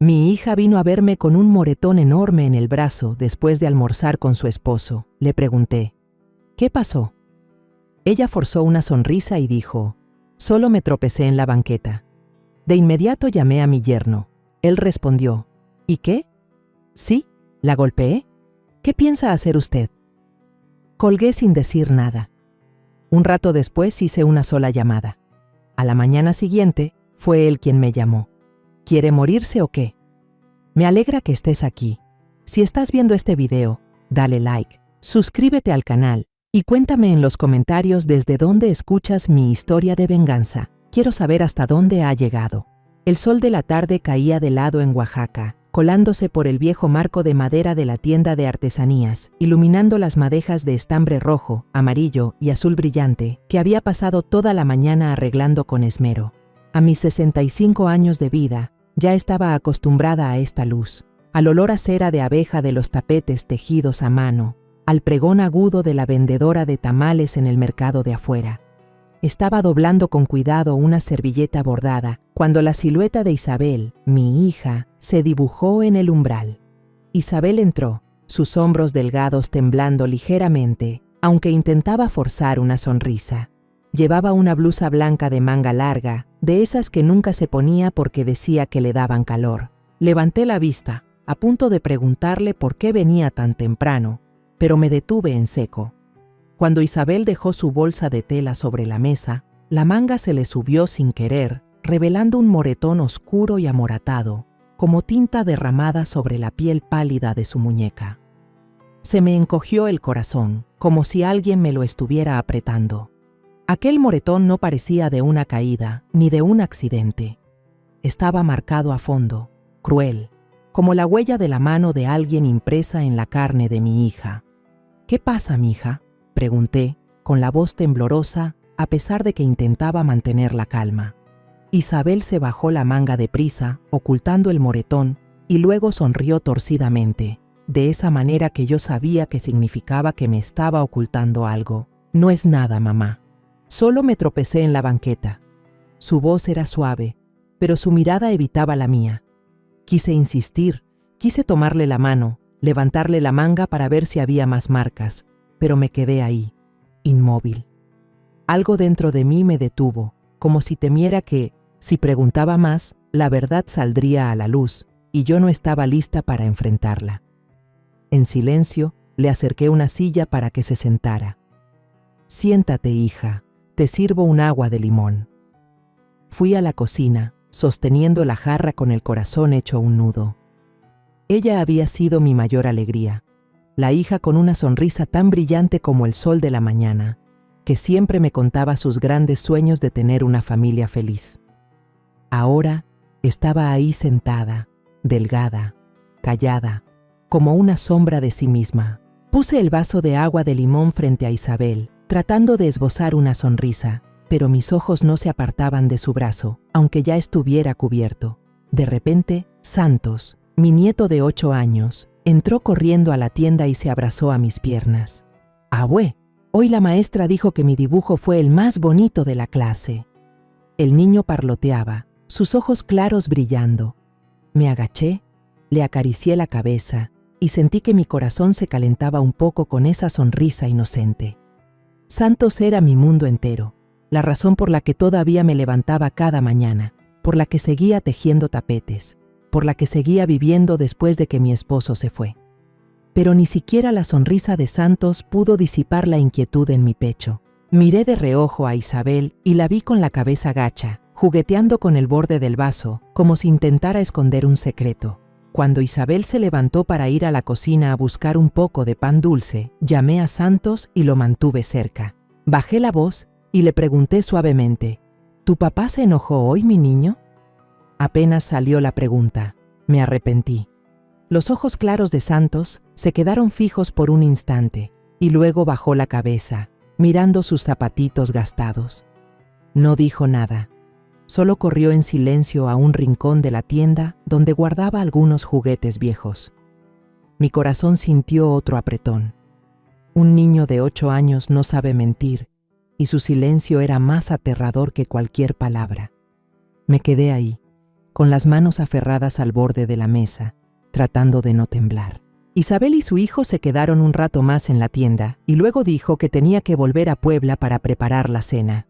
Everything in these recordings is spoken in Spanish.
Mi hija vino a verme con un moretón enorme en el brazo después de almorzar con su esposo. Le pregunté, ¿qué pasó? Ella forzó una sonrisa y dijo, solo me tropecé en la banqueta. De inmediato llamé a mi yerno. Él respondió, ¿y qué? Sí, la golpeé. ¿Qué piensa hacer usted? Colgué sin decir nada. Un rato después hice una sola llamada. A la mañana siguiente, fue él quien me llamó. ¿Quiere morirse o qué? Me alegra que estés aquí. Si estás viendo este video, dale like, suscríbete al canal y cuéntame en los comentarios desde dónde escuchas mi historia de venganza. Quiero saber hasta dónde ha llegado. El sol de la tarde caía de lado en Oaxaca, colándose por el viejo marco de madera de la tienda de artesanías, iluminando las madejas de estambre rojo, amarillo y azul brillante que había pasado toda la mañana arreglando con esmero. A mis 65 años de vida, ya estaba acostumbrada a esta luz, al olor a cera de abeja de los tapetes tejidos a mano, al pregón agudo de la vendedora de tamales en el mercado de afuera. Estaba doblando con cuidado una servilleta bordada cuando la silueta de Isabel, mi hija, se dibujó en el umbral. Isabel entró, sus hombros delgados temblando ligeramente, aunque intentaba forzar una sonrisa. Llevaba una blusa blanca de manga larga, de esas que nunca se ponía porque decía que le daban calor. Levanté la vista, a punto de preguntarle por qué venía tan temprano, pero me detuve en seco. Cuando Isabel dejó su bolsa de tela sobre la mesa, la manga se le subió sin querer, revelando un moretón oscuro y amoratado, como tinta derramada sobre la piel pálida de su muñeca. Se me encogió el corazón, como si alguien me lo estuviera apretando. Aquel moretón no parecía de una caída, ni de un accidente. Estaba marcado a fondo, cruel, como la huella de la mano de alguien impresa en la carne de mi hija. ¿Qué pasa, mija?, pregunté, con la voz temblorosa, a pesar de que intentaba mantener la calma. Isabel se bajó la manga deprisa, ocultando el moretón, y luego sonrió torcidamente, de esa manera que yo sabía que significaba que me estaba ocultando algo. No es nada, mamá. Solo me tropecé en la banqueta. Su voz era suave, pero su mirada evitaba la mía. Quise insistir, quise tomarle la mano, levantarle la manga para ver si había más marcas, pero me quedé ahí, inmóvil. Algo dentro de mí me detuvo, como si temiera que, si preguntaba más, la verdad saldría a la luz, y yo no estaba lista para enfrentarla. En silencio, le acerqué una silla para que se sentara. «Siéntate, hija, te sirvo un agua de limón». Fui a la cocina, sosteniendo la jarra con el corazón hecho un nudo. Ella había sido mi mayor alegría, la hija con una sonrisa tan brillante como el sol de la mañana, que siempre me contaba sus grandes sueños de tener una familia feliz. Ahora estaba ahí sentada, delgada, callada, como una sombra de sí misma. Puse el vaso de agua de limón frente a Isabel, tratando de esbozar una sonrisa, pero mis ojos no se apartaban de su brazo, aunque ya estuviera cubierto. De repente, Santos, mi nieto de 8 años, entró corriendo a la tienda y se abrazó a mis piernas. «Abue, hoy la maestra dijo que mi dibujo fue el más bonito de la clase». El niño parloteaba, sus ojos claros brillando. Me agaché, le acaricié la cabeza y sentí que mi corazón se calentaba un poco con esa sonrisa inocente. Santos era mi mundo entero, la razón por la que todavía me levantaba cada mañana, por la que seguía tejiendo tapetes, por la que seguía viviendo después de que mi esposo se fue. Pero ni siquiera la sonrisa de Santos pudo disipar la inquietud en mi pecho. Miré de reojo a Isabel y la vi con la cabeza gacha, jugueteando con el borde del vaso, como si intentara esconder un secreto. Cuando Isabel se levantó para ir a la cocina a buscar un poco de pan dulce, llamé a Santos y lo mantuve cerca. Bajé la voz y le pregunté suavemente, ¿tu papá se enojó hoy, mi niño? Apenas salió la pregunta, me arrepentí. Los ojos claros de Santos se quedaron fijos por un instante y luego bajó la cabeza, mirando sus zapatitos gastados. No dijo nada. Solo corrió en silencio a un rincón de la tienda donde guardaba algunos juguetes viejos. Mi corazón sintió otro apretón. Un niño de 8 años no sabe mentir, y su silencio era más aterrador que cualquier palabra. Me quedé ahí, con las manos aferradas al borde de la mesa, tratando de no temblar. Isabel y su hijo se quedaron un rato más en la tienda y luego dijo que tenía que volver a Puebla para preparar la cena.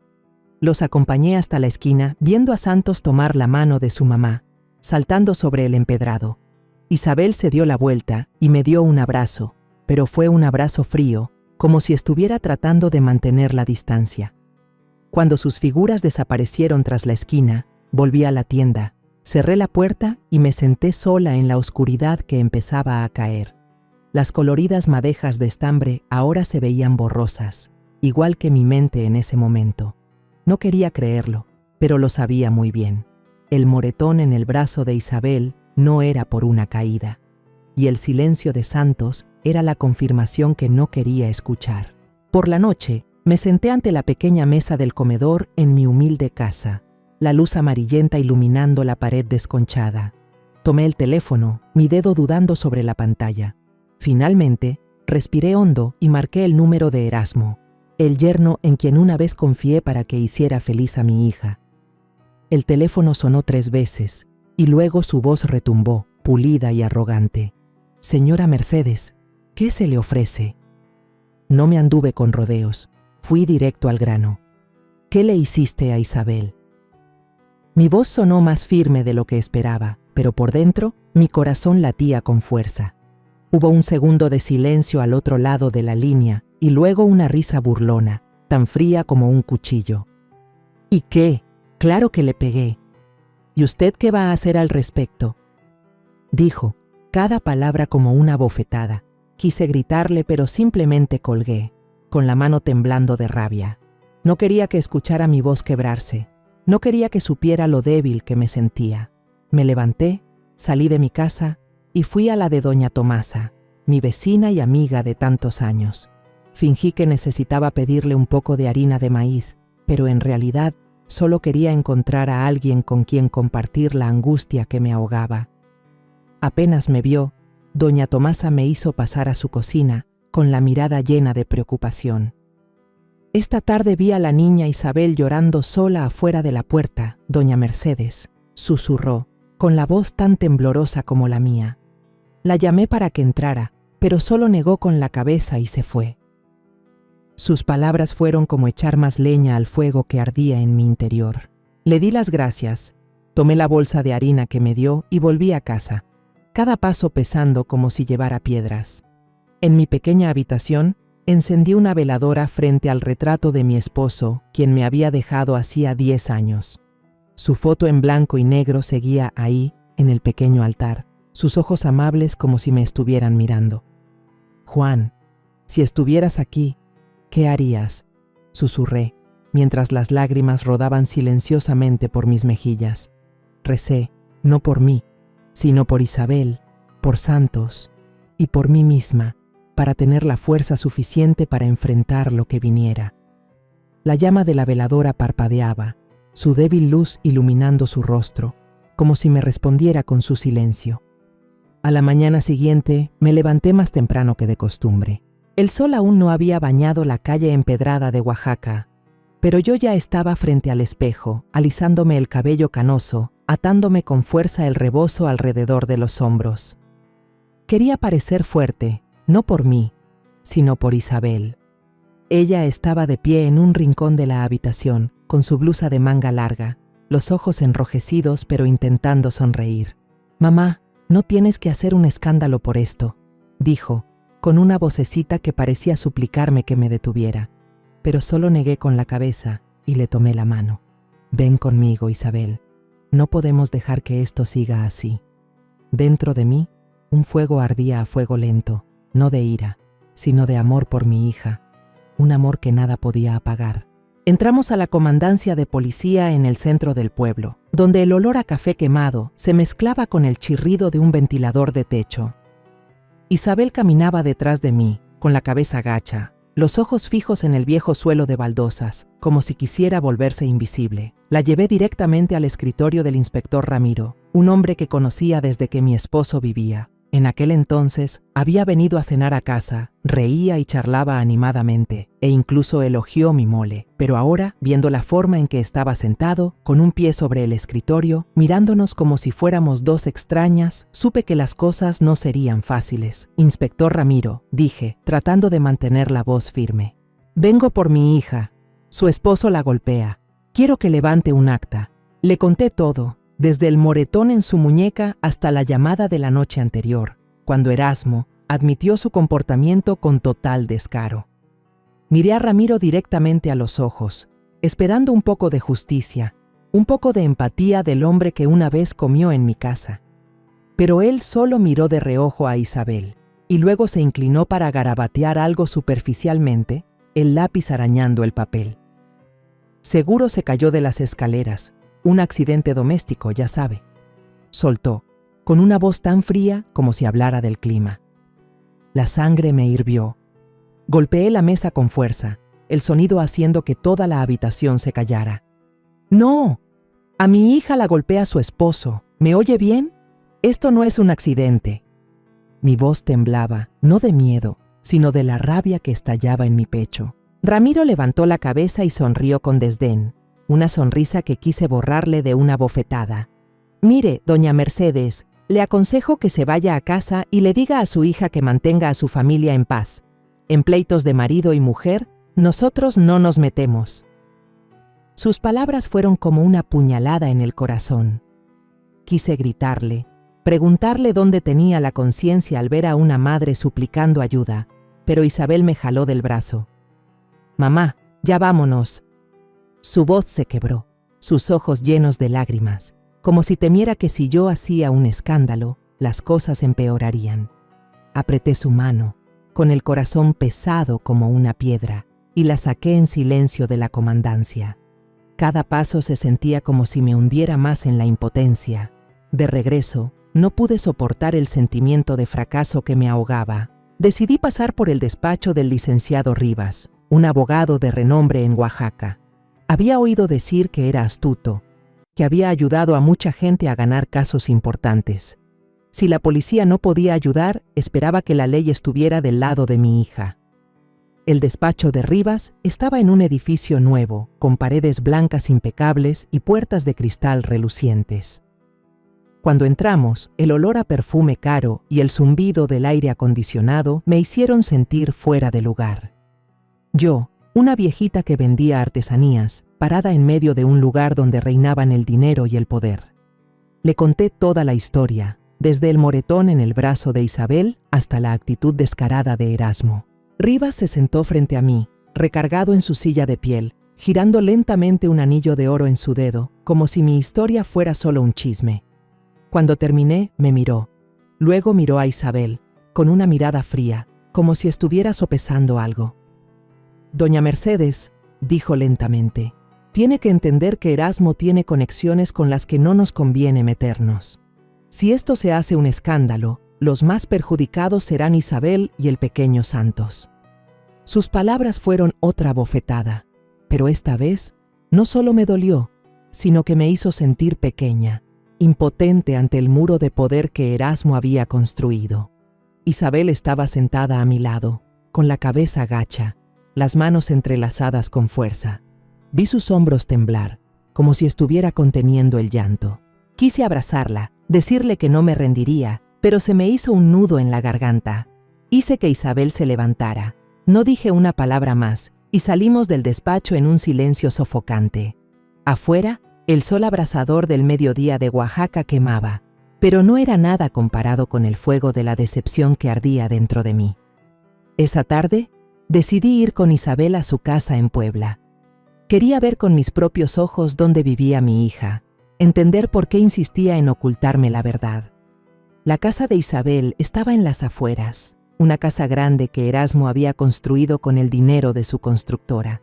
Los acompañé hasta la esquina, viendo a Santos tomar la mano de su mamá, saltando sobre el empedrado. Isabel se dio la vuelta y me dio un abrazo, pero fue un abrazo frío, como si estuviera tratando de mantener la distancia. Cuando sus figuras desaparecieron tras la esquina, volví a la tienda, cerré la puerta y me senté sola en la oscuridad que empezaba a caer. Las coloridas madejas de estambre ahora se veían borrosas, igual que mi mente en ese momento. No quería creerlo, pero lo sabía muy bien. El moretón en el brazo de Isabel no era por una caída, y el silencio de Santos era la confirmación que no quería escuchar. Por la noche, me senté ante la pequeña mesa del comedor en mi humilde casa, la luz amarillenta iluminando la pared desconchada. Tomé el teléfono, mi dedo dudando sobre la pantalla. Finalmente, respiré hondo y marqué el número de Erasmo, el yerno en quien una vez confié para que hiciera feliz a mi hija. El teléfono sonó 3 veces, y luego su voz retumbó, pulida y arrogante. «Señora Mercedes, ¿qué se le ofrece?» No me anduve con rodeos, fui directo al grano. «¿Qué le hiciste a Isabel?» Mi voz sonó más firme de lo que esperaba, pero por dentro, mi corazón latía con fuerza. Hubo un segundo de silencio al otro lado de la línea y luego una risa burlona, tan fría como un cuchillo. «¿Y qué? Claro que le pegué. ¿Y usted qué va a hacer al respecto?», dijo, cada palabra como una bofetada. Quise gritarle, pero simplemente colgué, con la mano temblando de rabia. No quería que escuchara mi voz quebrarse. No quería que supiera lo débil que me sentía. Me levanté, salí de mi casa y fui a la de doña Tomasa, mi vecina y amiga de tantos años. Fingí que necesitaba pedirle un poco de harina de maíz, pero en realidad solo quería encontrar a alguien con quien compartir la angustia que me ahogaba. Apenas me vio, doña Tomasa me hizo pasar a su cocina con la mirada llena de preocupación. «Esta tarde vi a la niña Isabel llorando sola afuera de la puerta, doña Mercedes», susurró, con la voz tan temblorosa como la mía. La llamé para que entrara, pero solo negó con la cabeza y se fue. Sus palabras fueron como echar más leña al fuego que ardía en mi interior. Le di las gracias, tomé la bolsa de harina que me dio y volví a casa, cada paso pesando como si llevara piedras. En mi pequeña habitación, encendí una veladora frente al retrato de mi esposo, quien me había dejado hacía 10 años. Su foto en blanco y negro seguía ahí, en el pequeño altar, sus ojos amables como si me estuvieran mirando. «Juan, si estuvieras aquí, ¿qué harías?», susurré, mientras las lágrimas rodaban silenciosamente por mis mejillas. Recé, no por mí, sino por Isabel, por Santos y por mí misma, para tener la fuerza suficiente para enfrentar lo que viniera. La llama de la veladora parpadeaba, su débil luz iluminando su rostro, como si me respondiera con su silencio. A la mañana siguiente me levanté más temprano que de costumbre. El sol aún no había bañado la calle empedrada de Oaxaca, pero yo ya estaba frente al espejo, alisándome el cabello canoso, atándome con fuerza el rebozo alrededor de los hombros. Quería parecer fuerte, no por mí, sino por Isabel. Ella estaba de pie en un rincón de la habitación, con su blusa de manga larga, los ojos enrojecidos pero intentando sonreír. «Mamá, no tienes que hacer un escándalo por esto», dijo, con una vocecita que parecía suplicarme que me detuviera. Pero solo negué con la cabeza y le tomé la mano. «Ven conmigo, Isabel. No podemos dejar que esto siga así». Dentro de mí, un fuego ardía a fuego lento, no de ira, sino de amor por mi hija, un amor que nada podía apagar. Entramos a la comandancia de policía en el centro del pueblo, donde el olor a café quemado se mezclaba con el chirrido de un ventilador de techo. Isabel caminaba detrás de mí, con la cabeza gacha, los ojos fijos en el viejo suelo de baldosas, como si quisiera volverse invisible. La llevé directamente al escritorio del inspector Ramiro, un hombre que conocía desde que mi esposo vivía. En aquel entonces había venido a cenar a casa, reía y charlaba animadamente, e incluso elogió mi mole. Pero ahora, viendo la forma en que estaba sentado, con un pie sobre el escritorio, mirándonos como si fuéramos dos extrañas, supe que las cosas no serían fáciles. Inspector Ramiro, dije, tratando de mantener la voz firme. Vengo por mi hija. Su esposo la golpea. Quiero que levante un acta. Le conté todo, desde el moretón en su muñeca hasta la llamada de la noche anterior, cuando Erasmo admitió su comportamiento con total descaro. Miré a Ramiro directamente a los ojos, esperando un poco de justicia, un poco de empatía del hombre que una vez comió en mi casa. Pero él solo miró de reojo a Isabel, y luego se inclinó para garabatear algo superficialmente, el lápiz arañando el papel. Seguro se cayó de las escaleras. Un accidente doméstico, ya sabe. Soltó, con una voz tan fría como si hablara del clima. La sangre me hirvió. Golpeé la mesa con fuerza, el sonido haciendo que toda la habitación se callara. ¡No! A mi hija la golpea su esposo. ¿Me oye bien? Esto no es un accidente. Mi voz temblaba, no de miedo, sino de la rabia que estallaba en mi pecho. Ramiro levantó la cabeza y sonrió con desdén. Una sonrisa que quise borrarle de una bofetada. Mire, doña Mercedes, le aconsejo que se vaya a casa y le diga a su hija que mantenga a su familia en paz. En pleitos de marido y mujer, nosotros no nos metemos. Sus palabras fueron como una puñalada en el corazón. Quise gritarle, preguntarle dónde tenía la conciencia al ver a una madre suplicando ayuda, pero Isabel me jaló del brazo. Mamá, ya vámonos. Su voz se quebró, sus ojos llenos de lágrimas, como si temiera que si yo hacía un escándalo, las cosas empeorarían. Apreté su mano, con el corazón pesado como una piedra, y la saqué en silencio de la comandancia. Cada paso se sentía como si me hundiera más en la impotencia. De regreso, no pude soportar el sentimiento de fracaso que me ahogaba. Decidí pasar por el despacho del licenciado Rivas, un abogado de renombre en Oaxaca. Había oído decir que era astuto, que había ayudado a mucha gente a ganar casos importantes. Si la policía no podía ayudar, esperaba que la ley estuviera del lado de mi hija. El despacho de Rivas estaba en un edificio nuevo, con paredes blancas impecables y puertas de cristal relucientes. Cuando entramos, el olor a perfume caro y el zumbido del aire acondicionado me hicieron sentir fuera de lugar. Yo, una viejita que vendía artesanías, parada en medio de un lugar donde reinaban el dinero y el poder. Le conté toda la historia, desde el moretón en el brazo de Isabel hasta la actitud descarada de Erasmo. Rivas se sentó frente a mí, recargado en su silla de piel, girando lentamente un anillo de oro en su dedo, como si mi historia fuera solo un chisme. Cuando terminé, me miró. Luego miró a Isabel, con una mirada fría, como si estuviera sopesando algo. Doña Mercedes, dijo lentamente, tiene que entender que Erasmo tiene conexiones con las que no nos conviene meternos. Si esto se hace un escándalo, los más perjudicados serán Isabel y el pequeño Santos. Sus palabras fueron otra bofetada, pero esta vez no solo me dolió, sino que me hizo sentir pequeña, impotente ante el muro de poder que Erasmo había construido. Isabel estaba sentada a mi lado, con la cabeza gacha, las manos entrelazadas con fuerza. Vi sus hombros temblar, como si estuviera conteniendo el llanto. Quise abrazarla, decirle que no me rendiría, pero se me hizo un nudo en la garganta. Hice que Isabel se levantara. No dije una palabra más, y salimos del despacho en un silencio sofocante. Afuera, el sol abrasador del mediodía de Oaxaca quemaba, pero no era nada comparado con el fuego de la decepción que ardía dentro de mí. Esa tarde, decidí ir con Isabel a su casa en Puebla. Quería ver con mis propios ojos dónde vivía mi hija, entender por qué insistía en ocultarme la verdad. La casa de Isabel estaba en las afueras, una casa grande que Erasmo había construido con el dinero de su constructora.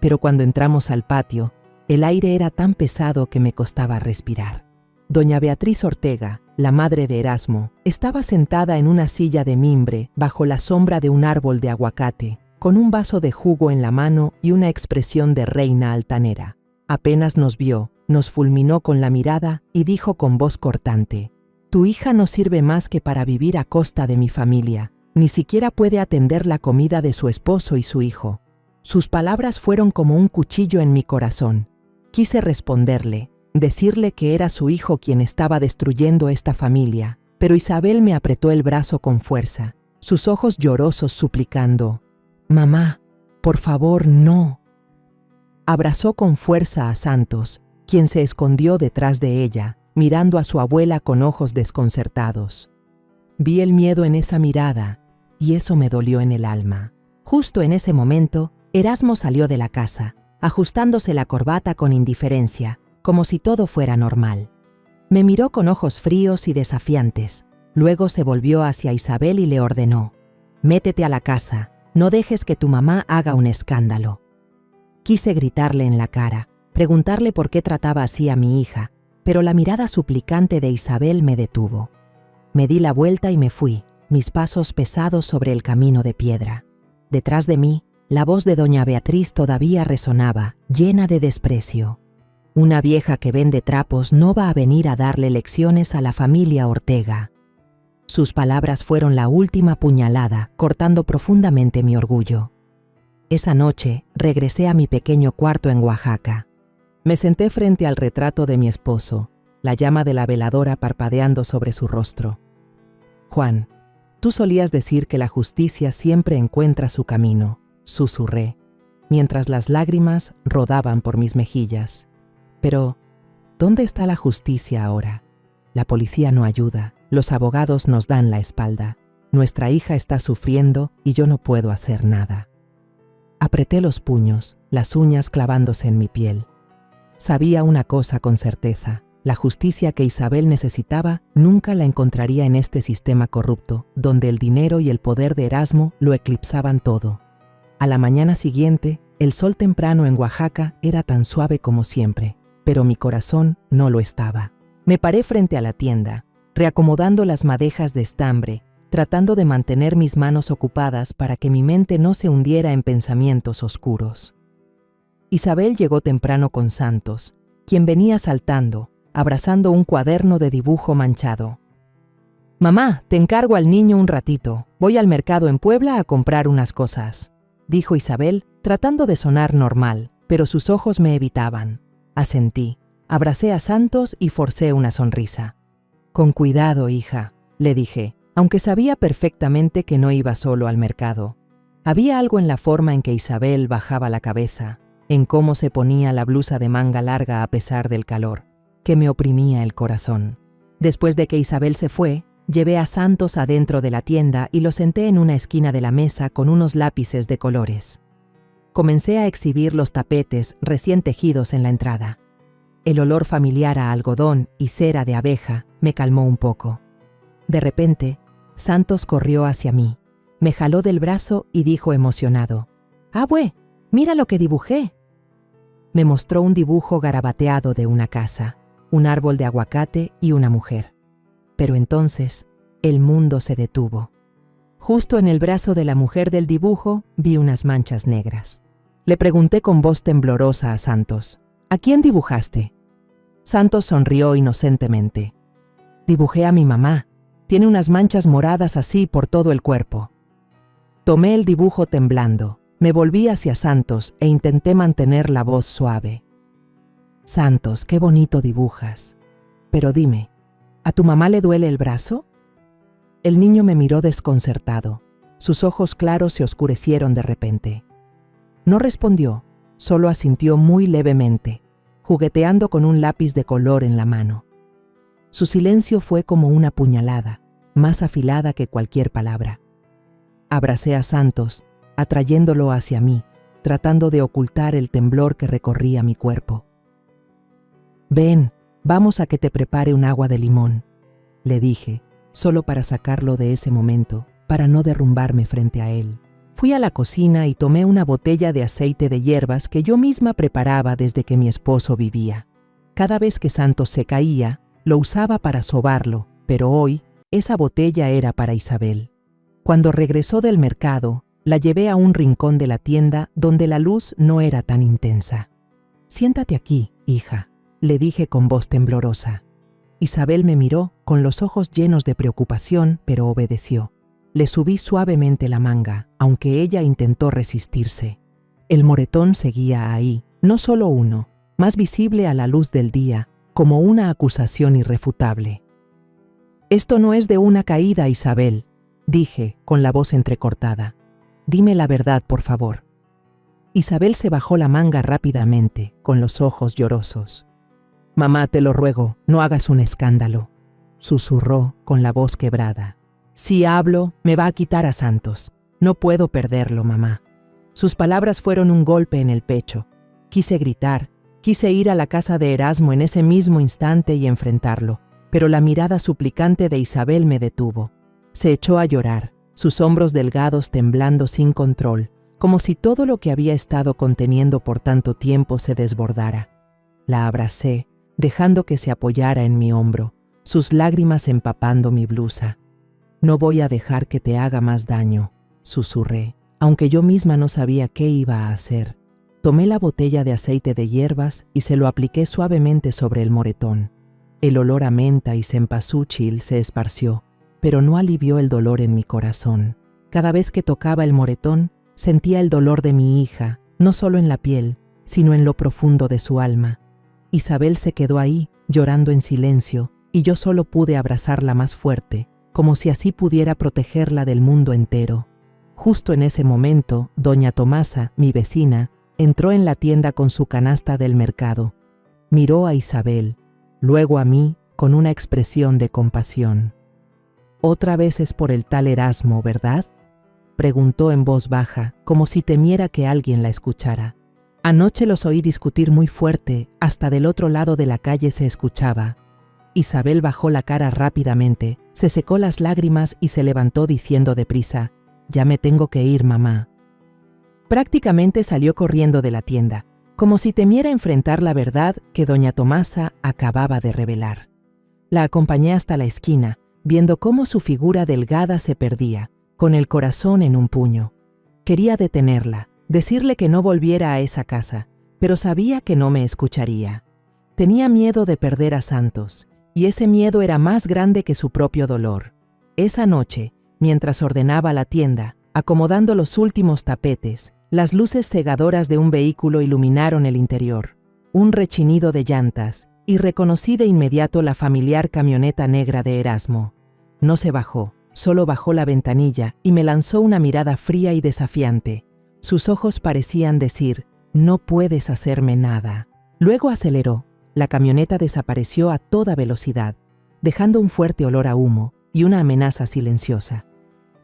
Pero cuando entramos al patio, el aire era tan pesado que me costaba respirar. Doña Beatriz Ortega, la madre de Erasmo, estaba sentada en una silla de mimbre bajo la sombra de un árbol de aguacate, con un vaso de jugo en la mano y una expresión de reina altanera. Apenas nos vio, nos fulminó con la mirada y dijo con voz cortante: Tu hija no sirve más que para vivir a costa de mi familia. Ni siquiera puede atender la comida de su esposo y su hijo. Sus palabras fueron como un cuchillo en mi corazón. Quise responderle, decirle que era su hijo quien estaba destruyendo esta familia, pero Isabel me apretó el brazo con fuerza, sus ojos llorosos suplicando, «Mamá, por favor, no». Abrazó con fuerza a Santos, quien se escondió detrás de ella, mirando a su abuela con ojos desconcertados. Vi el miedo en esa mirada, y eso me dolió en el alma. Justo en ese momento, Erasmo salió de la casa, ajustándose la corbata con indiferencia, como si todo fuera normal. Me miró con ojos fríos y desafiantes. Luego se volvió hacia Isabel y le ordenó, «Métete a la casa, no dejes que tu mamá haga un escándalo». Quise gritarle en la cara, preguntarle por qué trataba así a mi hija, pero la mirada suplicante de Isabel me detuvo. Me di la vuelta y me fui, mis pasos pesados sobre el camino de piedra. Detrás de mí, la voz de doña Beatriz todavía resonaba, llena de desprecio. Una vieja que vende trapos no va a venir a darle lecciones a la familia Ortega. Sus palabras fueron la última puñalada, cortando profundamente mi orgullo. Esa noche, regresé a mi pequeño cuarto en Oaxaca. Me senté frente al retrato de mi esposo, la llama de la veladora parpadeando sobre su rostro. «Juan, tú solías decir que la justicia siempre encuentra su camino», susurré, mientras las lágrimas rodaban por mis mejillas. Pero, ¿dónde está la justicia ahora? La policía no ayuda, los abogados nos dan la espalda. Nuestra hija está sufriendo y yo no puedo hacer nada. Apreté los puños, las uñas clavándose en mi piel. Sabía una cosa con certeza. La justicia que Isabel necesitaba nunca la encontraría en este sistema corrupto, donde el dinero y el poder de Erasmo lo eclipsaban todo. A la mañana siguiente, el sol temprano en Oaxaca era tan suave como siempre, pero mi corazón no lo estaba. Me paré frente a la tienda, reacomodando las madejas de estambre, tratando de mantener mis manos ocupadas para que mi mente no se hundiera en pensamientos oscuros. Isabel llegó temprano con Santos, quien venía saltando, abrazando un cuaderno de dibujo manchado. «Mamá, te encargo al niño un ratito. Voy al mercado en Puebla a comprar unas cosas», dijo Isabel, tratando de sonar normal, pero sus ojos me evitaban. Asentí, abracé a Santos y forcé una sonrisa. «Con cuidado, hija», le dije, aunque sabía perfectamente que no iba solo al mercado. Había algo en la forma en que Isabel bajaba la cabeza, en cómo se ponía la blusa de manga larga a pesar del calor, que me oprimía el corazón. Después de que Isabel se fue, llevé a Santos adentro de la tienda y lo senté en una esquina de la mesa con unos lápices de colores. Comencé a exhibir los tapetes recién tejidos en la entrada. El olor familiar a algodón y cera de abeja me calmó un poco. De repente, Santos corrió hacia mí, me jaló del brazo y dijo emocionado, «¡Abue! ¡Mira lo que dibujé!». Me mostró un dibujo garabateado de una casa, un árbol de aguacate y una mujer. Pero entonces, el mundo se detuvo. Justo en el brazo de la mujer del dibujo vi unas manchas negras. Le pregunté con voz temblorosa a Santos, «¿A quién dibujaste?». Santos sonrió inocentemente. «Dibujé a mi mamá. Tiene unas manchas moradas así por todo el cuerpo». Tomé el dibujo temblando. Me volví hacia Santos e intenté mantener la voz suave. «Santos, qué bonito dibujas. Pero dime, ¿a tu mamá le duele el brazo?». El niño me miró desconcertado. Sus ojos claros se oscurecieron de repente. No respondió, solo asintió muy levemente, jugueteando con un lápiz de color en la mano. Su silencio fue como una puñalada, más afilada que cualquier palabra. Abracé a Santos, atrayéndolo hacia mí, tratando de ocultar el temblor que recorría mi cuerpo. «Ven, vamos a que te prepare un agua de limón», le dije, solo para sacarlo de ese momento, para no derrumbarme frente a él. Fui a la cocina y tomé una botella de aceite de hierbas que yo misma preparaba desde que mi esposo vivía. Cada vez que Santos se caía, lo usaba para sobarlo, pero hoy, esa botella era para Isabel. Cuando regresó del mercado, la llevé a un rincón de la tienda donde la luz no era tan intensa. «Siéntate aquí, hija», le dije con voz temblorosa. Isabel me miró con los ojos llenos de preocupación, pero obedeció. Le subí suavemente la manga, aunque ella intentó resistirse. El moretón seguía ahí, no solo uno, más visible a la luz del día, como una acusación irrefutable. «Esto no es de una caída, Isabel», dije, con la voz entrecortada. «Dime la verdad, por favor». Isabel se bajó la manga rápidamente, con los ojos llorosos. «Mamá, te lo ruego, no hagas un escándalo», susurró con la voz quebrada. «Si hablo, me va a quitar a Santos. No puedo perderlo, mamá». Sus palabras fueron un golpe en el pecho. Quise gritar, quise ir a la casa de Erasmo en ese mismo instante y enfrentarlo, pero la mirada suplicante de Isabel me detuvo. Se echó a llorar, sus hombros delgados temblando sin control, como si todo lo que había estado conteniendo por tanto tiempo se desbordara. La abracé, dejando que se apoyara en mi hombro, sus lágrimas empapando mi blusa. «No voy a dejar que te haga más daño», susurré, aunque yo misma no sabía qué iba a hacer. Tomé la botella de aceite de hierbas y se lo apliqué suavemente sobre el moretón. El olor a menta y cempasúchil se esparció, pero no alivió el dolor en mi corazón. Cada vez que tocaba el moretón, sentía el dolor de mi hija, no solo en la piel, sino en lo profundo de su alma. Isabel se quedó ahí, llorando en silencio, y yo solo pude abrazarla más fuerte, como si así pudiera protegerla del mundo entero. Justo en ese momento, doña Tomasa, mi vecina, entró en la tienda con su canasta del mercado. Miró a Isabel, luego a mí, con una expresión de compasión. «Otra vez es por el tal Erasmo, ¿verdad?», preguntó en voz baja, como si temiera que alguien la escuchara. «Anoche los oí discutir muy fuerte, hasta del otro lado de la calle se escuchaba». Isabel bajó la cara rápidamente, se secó las lágrimas y se levantó diciendo deprisa: «Ya me tengo que ir, mamá». Prácticamente salió corriendo de la tienda, como si temiera enfrentar la verdad que doña Tomasa acababa de revelar. La acompañé hasta la esquina, viendo cómo su figura delgada se perdía, con el corazón en un puño. Quería detenerla, decirle que no volviera a esa casa, pero sabía que no me escucharía. Tenía miedo de perder a Santos, y ese miedo era más grande que su propio dolor. Esa noche, mientras ordenaba la tienda, acomodando los últimos tapetes, las luces cegadoras de un vehículo iluminaron el interior. Un rechinido de llantas, y reconocí de inmediato la familiar camioneta negra de Erasmo. No se bajó, solo bajó la ventanilla y me lanzó una mirada fría y desafiante. Sus ojos parecían decir: «No puedes hacerme nada». Luego aceleró. La camioneta desapareció a toda velocidad, dejando un fuerte olor a humo y una amenaza silenciosa.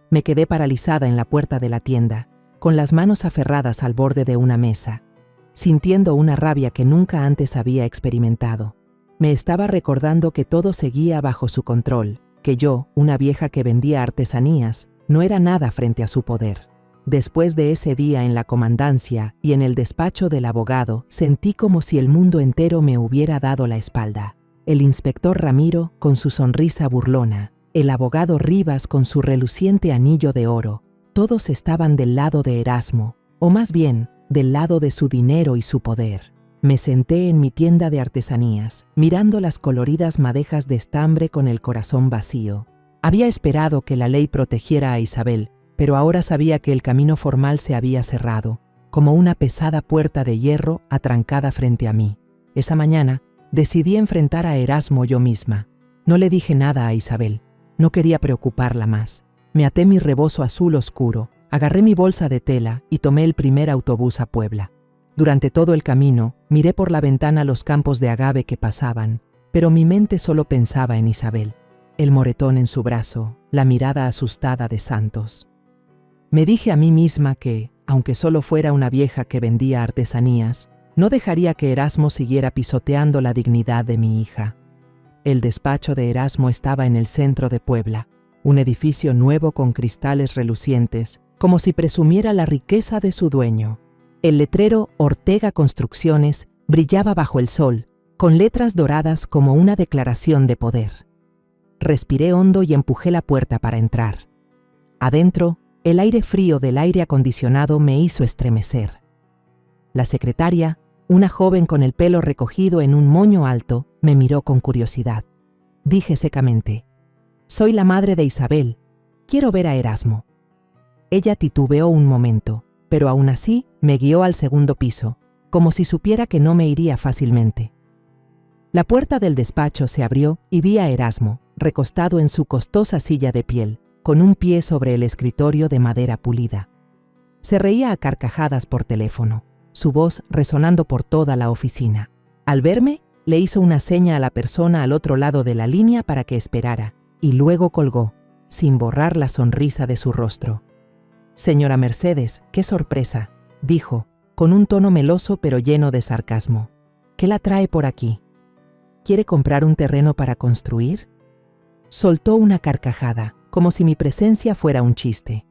Me quedé paralizada en la puerta de la tienda, con las manos aferradas al borde de una mesa, sintiendo una rabia que nunca antes había experimentado. Me estaba recordando que todo seguía bajo su control, que yo, una vieja que vendía artesanías, no era nada frente a su poder. Después de ese día en la comandancia y en el despacho del abogado, sentí como si el mundo entero me hubiera dado la espalda. El inspector Ramiro con su sonrisa burlona, el abogado Rivas con su reluciente anillo de oro, todos estaban del lado de Erasmo, o más bien, del lado de su dinero y su poder. Me senté en mi tienda de artesanías, mirando las coloridas madejas de estambre con el corazón vacío. Había esperado que la ley protegiera a Isabel, pero ahora sabía que el camino formal se había cerrado, como una pesada puerta de hierro atrancada frente a mí. Esa mañana, decidí enfrentar a Erasmo yo misma. No le dije nada a Isabel. No quería preocuparla más. Me até mi rebozo azul oscuro, agarré mi bolsa de tela y tomé el primer autobús a Puebla. Durante todo el camino, miré por la ventana los campos de agave que pasaban, pero mi mente solo pensaba en Isabel, el moretón en su brazo, la mirada asustada de Santos. Me dije a mí misma que, aunque solo fuera una vieja que vendía artesanías, no dejaría que Erasmo siguiera pisoteando la dignidad de mi hija. El despacho de Erasmo estaba en el centro de Puebla, un edificio nuevo con cristales relucientes, como si presumiera la riqueza de su dueño. El letrero Ortega Construcciones brillaba bajo el sol, con letras doradas como una declaración de poder. Respiré hondo y empujé la puerta para entrar. Adentro, el aire frío del aire acondicionado me hizo estremecer. La secretaria, una joven con el pelo recogido en un moño alto, me miró con curiosidad. dije secamente. Soy la madre de Isabel. Quiero ver a Erasmo. Ella titubeó un momento, pero aún así me guió al segundo piso, como si supiera que no me iría fácilmente. La puerta del despacho se abrió y vi a Erasmo, recostado en su costosa silla de piel, con un pie sobre el escritorio de madera pulida. Se reía a carcajadas por teléfono, su voz resonando por toda la oficina. Al verme, le hizo una seña a la persona al otro lado de la línea para que esperara, y luego colgó, sin borrar la sonrisa de su rostro. «Señora Mercedes, qué sorpresa», dijo, con un tono meloso pero lleno de sarcasmo. «¿Qué la trae por aquí? ¿Quiere comprar un terreno para construir?». Soltó una carcajada, como si mi presencia fuera un chiste.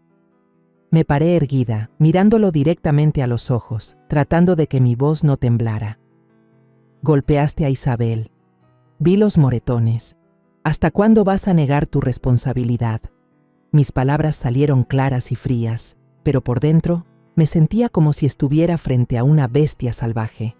Me paré erguida, mirándolo directamente a los ojos, tratando de que mi voz no temblara. «Golpeaste a Isabel. Vi los moretones. ¿Hasta cuándo vas a negar tu responsabilidad?». Mis palabras salieron claras y frías, pero por dentro me sentía como si estuviera frente a una bestia salvaje.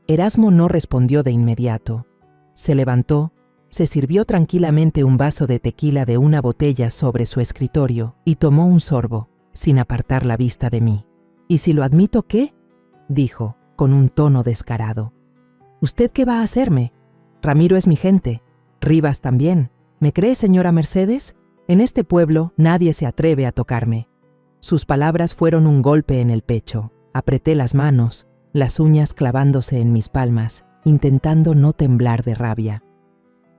Erasmo no respondió de inmediato. Se levantó, se sirvió tranquilamente un vaso de tequila de una botella sobre su escritorio y tomó un sorbo, sin apartar la vista de mí. «¿Y si lo admito, qué?», dijo, con un tono descarado. «¿Usted qué va a hacerme? Ramiro es mi gente. Rivas también. ¿Me cree, señora Mercedes? En este pueblo nadie se atreve a tocarme». Sus palabras fueron un golpe en el pecho. Apreté las manos, las uñas clavándose en mis palmas, intentando no temblar de rabia.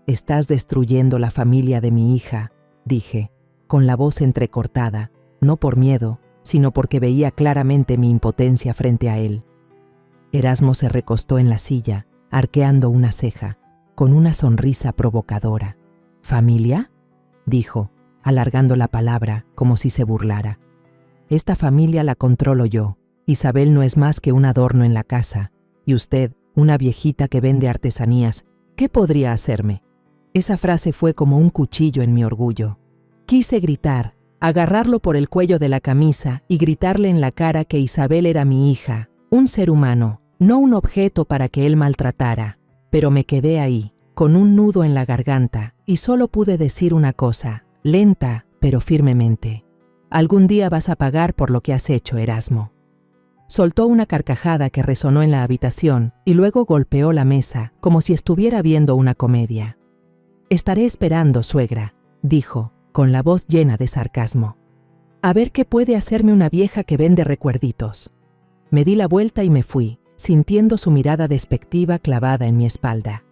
«Estás destruyendo la familia de mi hija», dije, con la voz entrecortada, no por miedo, sino porque veía claramente mi impotencia frente a él. Erasmo se recostó en la silla, arqueando una ceja, con una sonrisa provocadora. «¿Familia?», dijo, alargando la palabra como si se burlara. «Esta familia la controlo yo. Isabel no es más que un adorno en la casa, y usted, una viejita que vende artesanías, ¿qué podría hacerme?». Esa frase fue como un cuchillo en mi orgullo. Quise gritar, agarrarlo por el cuello de la camisa y gritarle en la cara que Isabel era mi hija, un ser humano, no un objeto para que él maltratara. Pero me quedé ahí, con un nudo en la garganta, y solo pude decir una cosa, lenta pero firmemente. «Algún día vas a pagar por lo que has hecho, Erasmo». Soltó una carcajada que resonó en la habitación y luego golpeó la mesa como si estuviera viendo una comedia. «Estaré esperando, suegra», dijo, con la voz llena de sarcasmo. «A ver qué puede hacerme una vieja que vende recuerditos». Me di la vuelta y me fui, sintiendo su mirada despectiva clavada en mi espalda.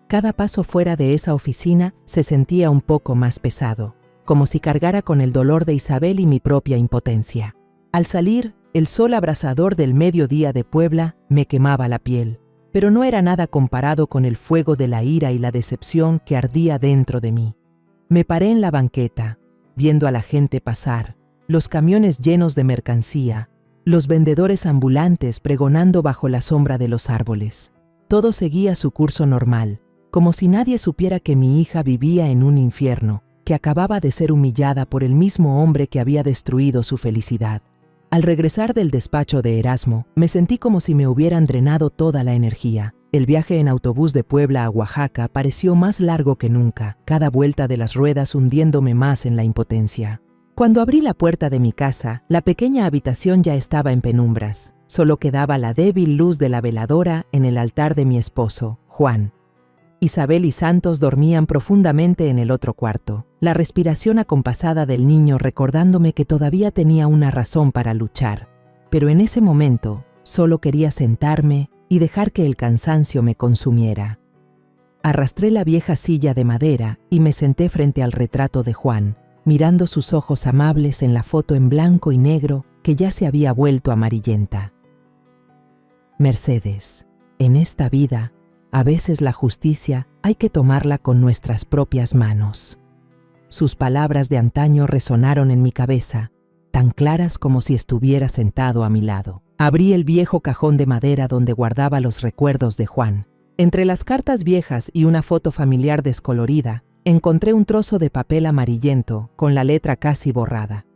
Cada paso fuera de esa oficina se sentía un poco más pesado, como si cargara con el dolor de Isabel y mi propia impotencia. Al salir, el sol abrasador del mediodía de Puebla me quemaba la piel, pero no era nada comparado con el fuego de la ira y la decepción que ardía dentro de mí. Me paré en la banqueta, viendo a la gente pasar, los camiones llenos de mercancía, los vendedores ambulantes pregonando bajo la sombra de los árboles. Todo seguía su curso normal, como si nadie supiera que mi hija vivía en un infierno, que acababa de ser humillada por el mismo hombre que había destruido su felicidad. Al regresar del despacho de Erasmo, me sentí como si me hubieran drenado toda la energía. El viaje en autobús de Puebla a Oaxaca pareció más largo que nunca, cada vuelta de las ruedas hundiéndome más en la impotencia. Cuando abrí la puerta de mi casa, la pequeña habitación ya estaba en penumbras. Solo quedaba la débil luz de la veladora en el altar de mi esposo, Juan. Isabel y Santos dormían profundamente en el otro cuarto, la respiración acompasada del niño recordándome que todavía tenía una razón para luchar. Pero en ese momento, solo quería sentarme y dejar que el cansancio me consumiera. Arrastré la vieja silla de madera y me senté frente al retrato de Juan, mirando sus ojos amables en la foto en blanco y negro que ya se había vuelto amarillenta. Mercedes, en esta vida, a veces la justicia hay que tomarla con nuestras propias manos. Sus palabras de antaño resonaron en mi cabeza, tan claras como si estuviera sentado a mi lado. Abrí el viejo cajón de madera donde guardaba los recuerdos de Juan. Entre las cartas viejas y una foto familiar descolorida, encontré un trozo de papel amarillento con la letra casi borrada.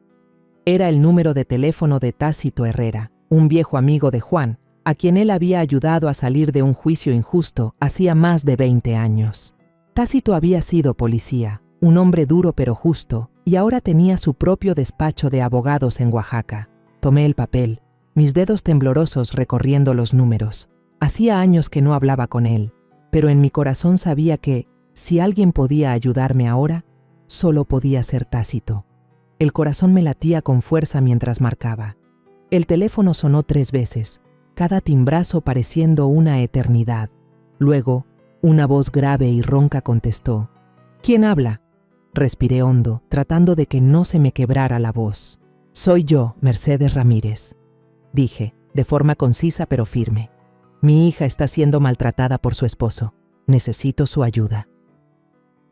Era el número de teléfono de Tácito Herrera, un viejo amigo de Juan, a quien él había ayudado a salir de un juicio injusto hacía más de 20 años. Tácito había sido policía, un hombre duro pero justo, y ahora tenía su propio despacho de abogados en Oaxaca. Tomé el papel, mis dedos temblorosos recorriendo los números. Hacía años que no hablaba con él, pero en mi corazón sabía que, si alguien podía ayudarme ahora, solo podía ser Tácito. El corazón me latía con fuerza mientras marcaba. El teléfono sonó 3 veces, cada timbrazo pareciendo una eternidad. Luego, una voz grave y ronca contestó. ¿Quién habla? Respiré hondo, tratando de que no se me quebrara la voz. Soy yo, Mercedes Ramírez, dije, de forma concisa pero firme. Mi hija está siendo maltratada por su esposo. Necesito su ayuda.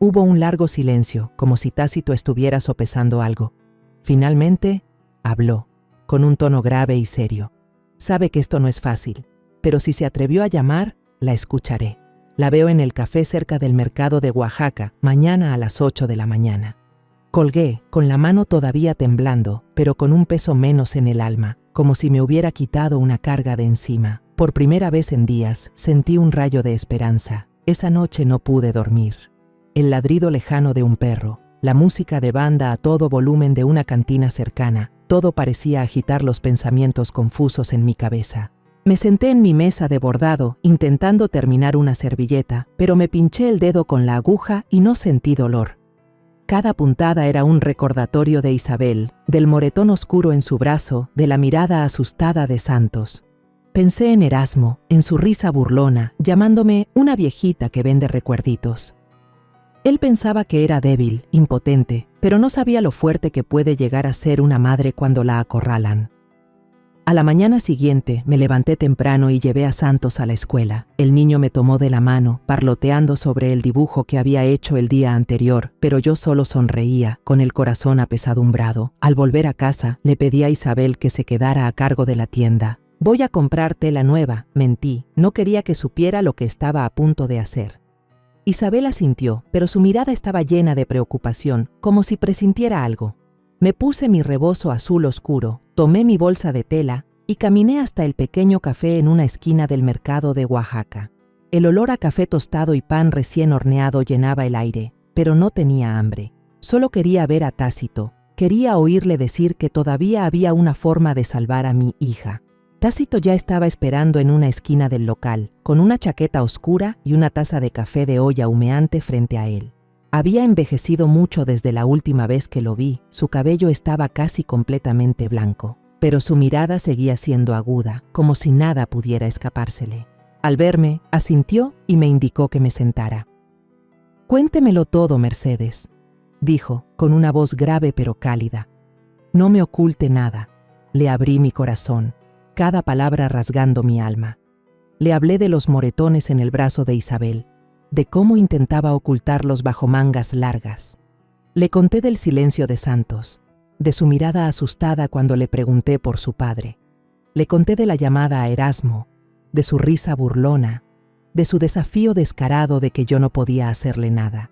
Hubo un largo silencio, como si Tácito estuviera sopesando algo. Finalmente, habló, con un tono grave y serio. Sabe que esto no es fácil, pero si se atrevió a llamar, la escucharé. La veo en el café cerca del mercado de Oaxaca, mañana a las 8 de la mañana. Colgué, con la mano todavía temblando, pero con un peso menos en el alma, como si me hubiera quitado una carga de encima. Por primera vez en días, sentí un rayo de esperanza. Esa noche no pude dormir. El ladrido lejano de un perro, la música de banda a todo volumen de una cantina cercana, todo parecía agitar los pensamientos confusos en mi cabeza. Me senté en mi mesa de bordado, intentando terminar una servilleta, pero me pinché el dedo con la aguja y no sentí dolor. Cada puntada era un recordatorio de Isabel, del moretón oscuro en su brazo, de la mirada asustada de Santos. Pensé en Erasmo, en su risa burlona, llamándome una viejita que vende recuerditos. Él pensaba que era débil, impotente, pero no sabía lo fuerte que puede llegar a ser una madre cuando la acorralan. A la mañana siguiente me levanté temprano y llevé a Santos a la escuela. El niño me tomó de la mano, parloteando sobre el dibujo que había hecho el día anterior, pero yo solo sonreía, con el corazón apesadumbrado. Al volver a casa, le pedí a Isabel que se quedara a cargo de la tienda. Voy a comprar tela nueva, mentí. No quería que supiera lo que estaba a punto de hacer. Isabel asintió, pero su mirada estaba llena de preocupación, como si presintiera algo. Me puse mi rebozo azul oscuro, tomé mi bolsa de tela y caminé hasta el pequeño café en una esquina del mercado de Oaxaca. El olor a café tostado y pan recién horneado llenaba el aire, pero no tenía hambre. Solo quería ver a Tácito, quería oírle decir que todavía había una forma de salvar a mi hija. Tácito ya estaba esperando en una esquina del local, con una chaqueta oscura y una taza de café de olla humeante frente a él. Había envejecido mucho desde la última vez que lo vi, su cabello estaba casi completamente blanco, pero su mirada seguía siendo aguda, como si nada pudiera escapársele. Al verme, asintió y me indicó que me sentara. «Cuéntemelo todo, Mercedes», dijo, con una voz grave pero cálida. «No me oculte nada». Le abrí mi corazón, cada palabra rasgando mi alma. Le hablé de los moretones en el brazo de Isabel, de cómo intentaba ocultarlos bajo mangas largas. Le conté del silencio de Santos, de su mirada asustada cuando le pregunté por su padre. Le conté de la llamada a Erasmo, de su risa burlona, de su desafío descarado de que yo no podía hacerle nada.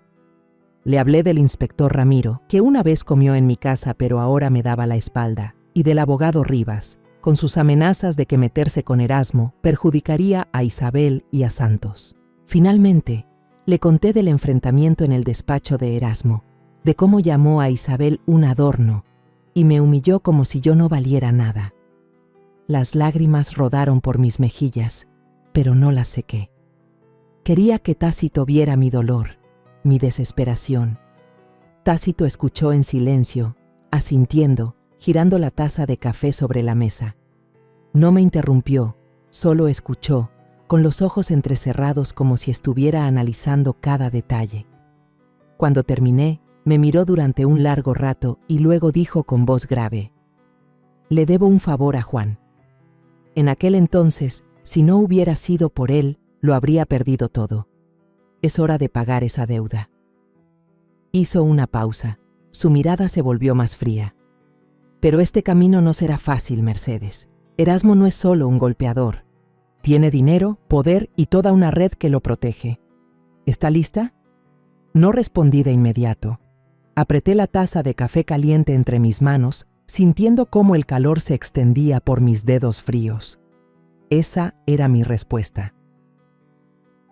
Le hablé del inspector Ramiro, que una vez comió en mi casa pero ahora me daba la espalda, y del abogado Rivas, con sus amenazas de que meterse con Erasmo perjudicaría a Isabel y a Santos. Finalmente, le conté del enfrentamiento en el despacho de Erasmo, de cómo llamó a Isabel un adorno y me humilló como si yo no valiera nada. Las lágrimas rodaron por mis mejillas, pero no las sequé. Quería que Tácito viera mi dolor, mi desesperación. Tácito escuchó en silencio, asintiendo, girando la taza de café sobre la mesa. No me interrumpió, solo escuchó, con los ojos entrecerrados como si estuviera analizando cada detalle. Cuando terminé, me miró durante un largo rato y luego dijo con voz grave: «Le debo un favor a Juan. En aquel entonces, si no hubiera sido por él, lo habría perdido todo. Es hora de pagar esa deuda». Hizo una pausa. Su mirada se volvió más fría. «Pero este camino no será fácil, Mercedes. Erasmo no es solo un golpeador. Tiene dinero, poder y toda una red que lo protege. ¿Está lista?». No respondí de inmediato. Apreté la taza de café caliente entre mis manos, sintiendo cómo el calor se extendía por mis dedos fríos. Esa era mi respuesta.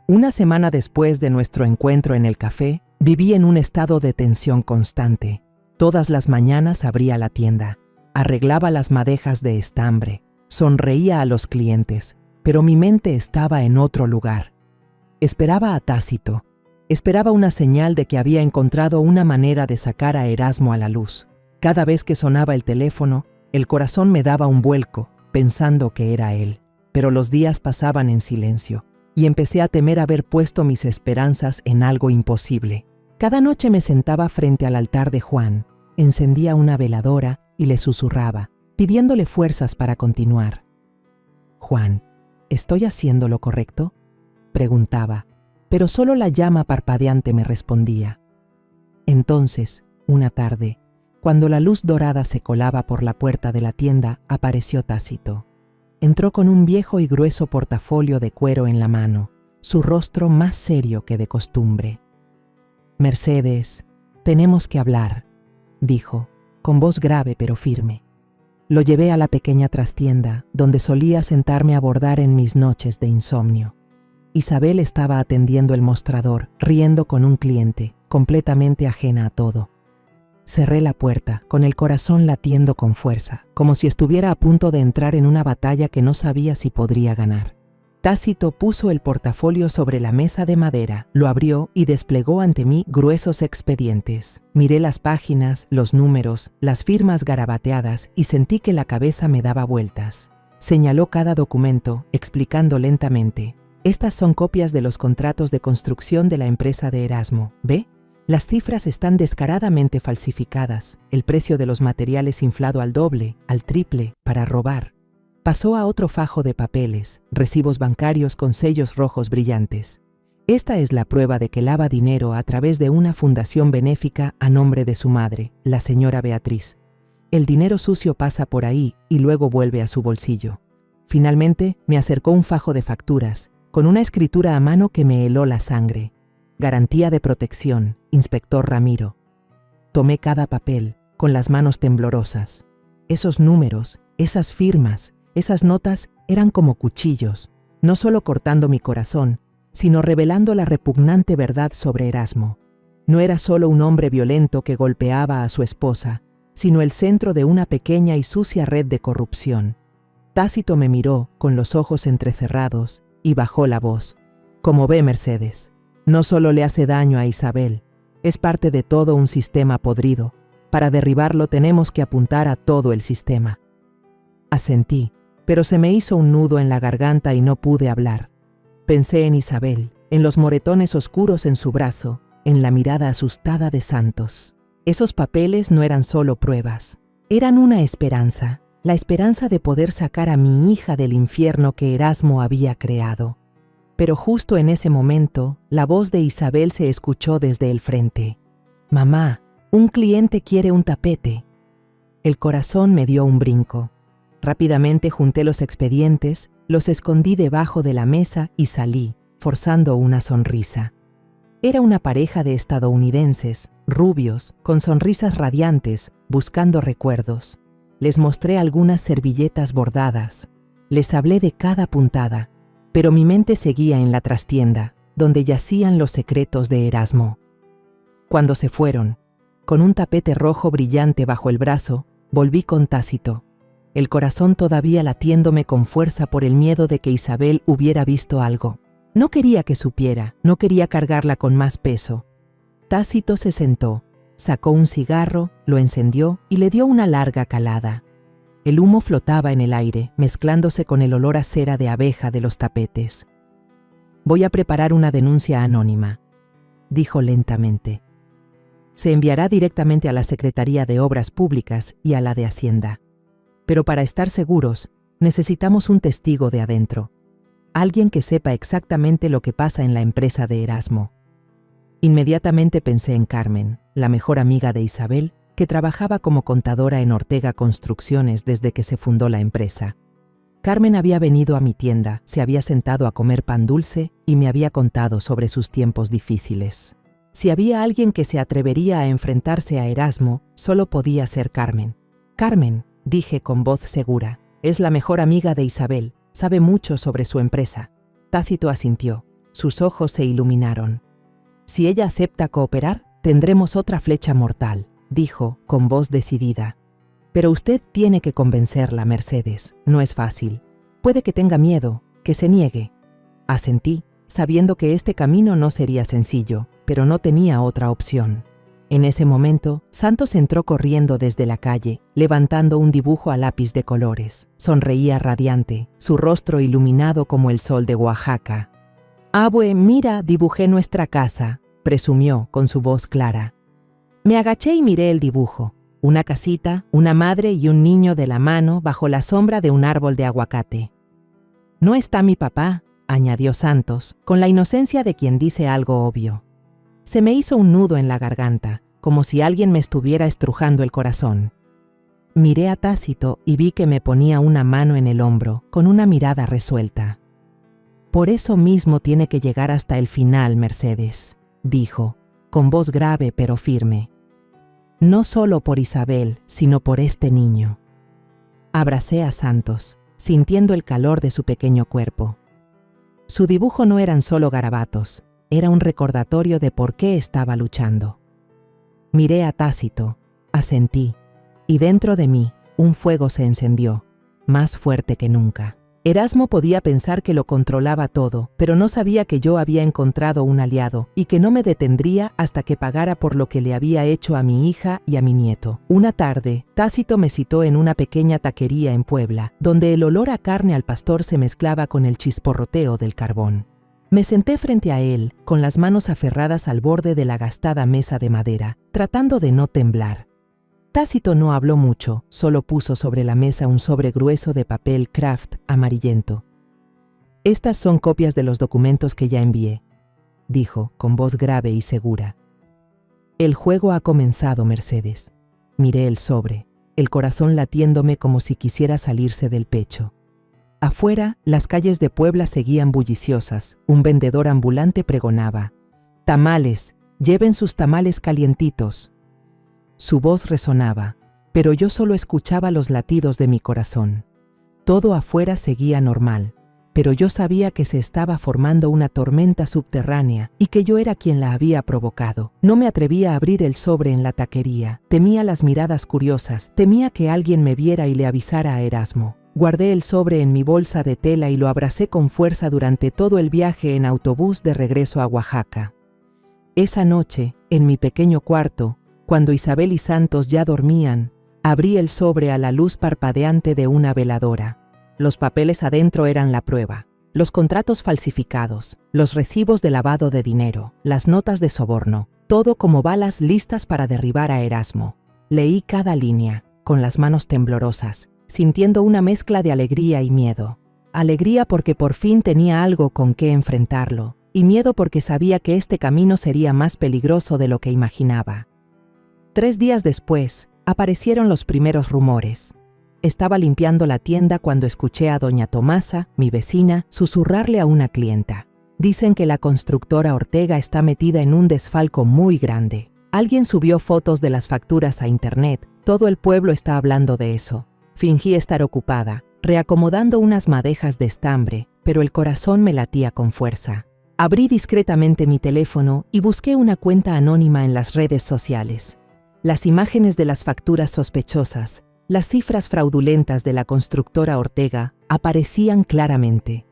Una semana después de nuestro encuentro en el café, viví en un estado de tensión constante. Todas las mañanas abría la tienda, arreglaba las madejas de estambre, sonreía a los clientes, pero mi mente estaba en otro lugar. Esperaba a Tácito, esperaba una señal de que había encontrado una manera de sacar a Erasmo a la luz. Cada vez que sonaba el teléfono, el corazón me daba un vuelco, pensando que era él. Pero los días pasaban en silencio, y empecé a temer haber puesto mis esperanzas en algo imposible. Cada noche me sentaba frente al altar de Juan, encendía una veladora y le susurraba, pidiéndole fuerzas para continuar. «Juan, ¿estoy haciendo lo correcto?», preguntaba, pero solo la llama parpadeante me respondía. Entonces, una tarde, cuando la luz dorada se colaba por la puerta de la tienda, apareció Tácito. Entró con un viejo y grueso portafolio de cuero en la mano, su rostro más serio que de costumbre. «Mercedes, tenemos que hablar», dijo, con voz grave pero firme. Lo llevé a la pequeña trastienda, donde solía sentarme a bordar en mis noches de insomnio. Isabel estaba atendiendo el mostrador, riendo con un cliente, completamente ajena a todo. Cerré la puerta, con el corazón latiendo con fuerza, como si estuviera a punto de entrar en una batalla que no sabía si podría ganar. Tácito puso el portafolio sobre la mesa de madera, lo abrió y desplegó ante mí gruesos expedientes. Miré las páginas, los números, las firmas garabateadas y sentí que la cabeza me daba vueltas. Señaló cada documento, explicando lentamente. «Estas son copias de los contratos de construcción de la empresa de Erasmo. ¿Ve? Las cifras están descaradamente falsificadas, el precio de los materiales inflado al doble, al triple, para robar». Pasó a otro fajo de papeles, recibos bancarios con sellos rojos brillantes. «Esta es la prueba de que lava dinero a través de una fundación benéfica a nombre de su madre, la señora Beatriz. El dinero sucio pasa por ahí y luego vuelve a su bolsillo». Finalmente, me acercó un fajo de facturas, con una escritura a mano que me heló la sangre. «Garantía de protección, inspector Ramiro». Tomé cada papel, con las manos temblorosas. Esos números, esas firmas, esas notas eran como cuchillos, no solo cortando mi corazón, sino revelando la repugnante verdad sobre Erasmo. No era solo un hombre violento que golpeaba a su esposa, sino el centro de una pequeña y sucia red de corrupción. Tácito me miró con los ojos entrecerrados y bajó la voz. «Como ve, Mercedes, no solo le hace daño a Isabel, es parte de todo un sistema podrido. Para derribarlo tenemos que apuntar a todo el sistema». Asentí, pero se me hizo un nudo en la garganta y no pude hablar. Pensé en Isabel, en los moretones oscuros en su brazo, en la mirada asustada de Santos. Esos papeles no eran solo pruebas, eran una esperanza, la esperanza de poder sacar a mi hija del infierno que Erasmo había creado. Pero justo en ese momento, la voz de Isabel se escuchó desde el frente. «Mamá, un cliente quiere un tapete». El corazón me dio un brinco. Rápidamente junté los expedientes, los escondí debajo de la mesa y salí, forzando una sonrisa. Era una pareja de estadounidenses, rubios, con sonrisas radiantes, buscando recuerdos. Les mostré algunas servilletas bordadas. Les hablé de cada puntada, pero mi mente seguía en la trastienda, donde yacían los secretos de Erasmo. Cuando se fueron, con un tapete rojo brillante bajo el brazo, volví con Tácito, el corazón todavía latiéndome con fuerza por el miedo de que Isabel hubiera visto algo. No quería que supiera, no quería cargarla con más peso. Tácito se sentó, sacó un cigarro, lo encendió y le dio una larga calada. El humo flotaba en el aire, mezclándose con el olor a cera de abeja de los tapetes. «Voy a preparar una denuncia anónima», dijo lentamente. «Se enviará directamente a la Secretaría de Obras Públicas y a la de Hacienda. Pero para estar seguros, necesitamos un testigo de adentro, alguien que sepa exactamente lo que pasa en la empresa de Erasmo». Inmediatamente pensé en Carmen, la mejor amiga de Isabel, que trabajaba como contadora en Ortega Construcciones desde que se fundó la empresa. Carmen había venido a mi tienda, se había sentado a comer pan dulce y me había contado sobre sus tiempos difíciles. Si había alguien que se atrevería a enfrentarse a Erasmo, solo podía ser Carmen. «Carmen», dije con voz segura, «es la mejor amiga de Isabel, sabe mucho sobre su empresa». Tácito asintió. Sus ojos se iluminaron. Si ella acepta cooperar, tendremos otra flecha mortal, dijo con voz decidida. Pero usted tiene que convencerla, Mercedes. No es fácil. Puede que tenga miedo, que se niegue. Asentí, sabiendo que este camino no sería sencillo, pero no tenía otra opción. En ese momento, Santos entró corriendo desde la calle, levantando un dibujo a lápiz de colores. Sonreía radiante, su rostro iluminado como el sol de Oaxaca. «Abue, mira, dibujé nuestra casa», presumió con su voz clara. Me agaché y miré el dibujo. Una casita, una madre y un niño de la mano bajo la sombra de un árbol de aguacate. «No está mi papá», añadió Santos, con la inocencia de quien dice algo obvio. Se me hizo un nudo en la garganta, como si alguien me estuviera estrujando el corazón. Miré a Tácito y vi que me ponía una mano en el hombro, con una mirada resuelta. «Por eso mismo tiene que llegar hasta el final, Mercedes», dijo, con voz grave pero firme. «No solo por Isabel, sino por este niño». Abracé a Santos, sintiendo el calor de su pequeño cuerpo. Su dibujo no eran solo garabatos, era un recordatorio de por qué estaba luchando. Miré a Tácito, asentí, y dentro de mí un fuego se encendió, más fuerte que nunca. Erasmo podía pensar que lo controlaba todo, pero no sabía que yo había encontrado un aliado y que no me detendría hasta que pagara por lo que le había hecho a mi hija y a mi nieto. Una tarde, Tácito me citó en una pequeña taquería en Puebla, donde el olor a carne al pastor se mezclaba con el chisporroteo del carbón. Me senté frente a él, con las manos aferradas al borde de la gastada mesa de madera, tratando de no temblar. Tácito no habló mucho, solo puso sobre la mesa un sobre grueso de papel craft amarillento. «Estas son copias de los documentos que ya envié», dijo, con voz grave y segura. «El juego ha comenzado, Mercedes». Miré el sobre, el corazón latiéndome como si quisiera salirse del pecho. Afuera, las calles de Puebla seguían bulliciosas. Un vendedor ambulante pregonaba: «Tamales, lleven sus tamales calientitos». Su voz resonaba, pero yo solo escuchaba los latidos de mi corazón. Todo afuera seguía normal, pero yo sabía que se estaba formando una tormenta subterránea y que yo era quien la había provocado. No me atrevía a abrir el sobre en la taquería. Temía las miradas curiosas, temía que alguien me viera y le avisara a Erasmo. Guardé el sobre en mi bolsa de tela y lo abracé con fuerza durante todo el viaje en autobús de regreso a Oaxaca. Esa noche, en mi pequeño cuarto, cuando Isabel y Santos ya dormían, abrí el sobre a la luz parpadeante de una veladora. Los papeles adentro eran la prueba. Los contratos falsificados, los recibos de lavado de dinero, las notas de soborno, todo como balas listas para derribar a Erasmo. Leí cada línea, con las manos temblorosas, sintiendo una mezcla de alegría y miedo. Alegría porque por fin tenía algo con qué enfrentarlo, y miedo porque sabía que este camino sería más peligroso de lo que imaginaba. 3 días después, aparecieron los primeros rumores. Estaba limpiando la tienda cuando escuché a doña Tomasa, mi vecina, susurrarle a una clienta: «Dicen que la constructora Ortega está metida en un desfalco muy grande». Alguien subió fotos de las facturas a internet. Todo el pueblo está hablando de eso. Fingí estar ocupada, reacomodando unas madejas de estambre, pero el corazón me latía con fuerza. Abrí discretamente mi teléfono y busqué una cuenta anónima en las redes sociales. Las imágenes de las facturas sospechosas, las cifras fraudulentas de la constructora Ortega aparecían claramente.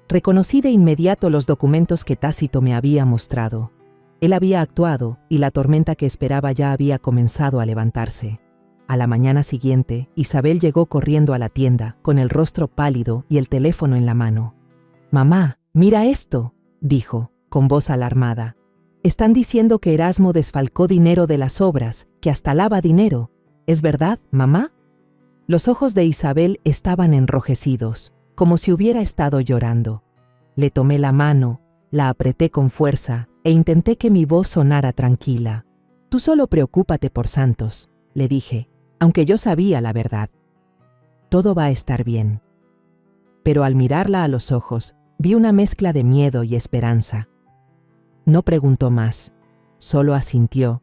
Reconocí de inmediato los documentos que Tácito me había mostrado. Él había actuado y la tormenta que esperaba ya había comenzado a levantarse. A la mañana siguiente, Isabel llegó corriendo a la tienda, con el rostro pálido y el teléfono en la mano. «Mamá, mira esto», dijo, con voz alarmada. «Están diciendo que Erasmo desfalcó dinero de las obras, que hasta lava dinero. ¿Es verdad, mamá?» Los ojos de Isabel estaban enrojecidos, como si hubiera estado llorando. Le tomé la mano, la apreté con fuerza e intenté que mi voz sonara tranquila. «Tú solo preocúpate por Santos», le dije, aunque yo sabía la verdad. «Todo va a estar bien». Pero al mirarla a los ojos, vi una mezcla de miedo y esperanza. No preguntó más, solo asintió,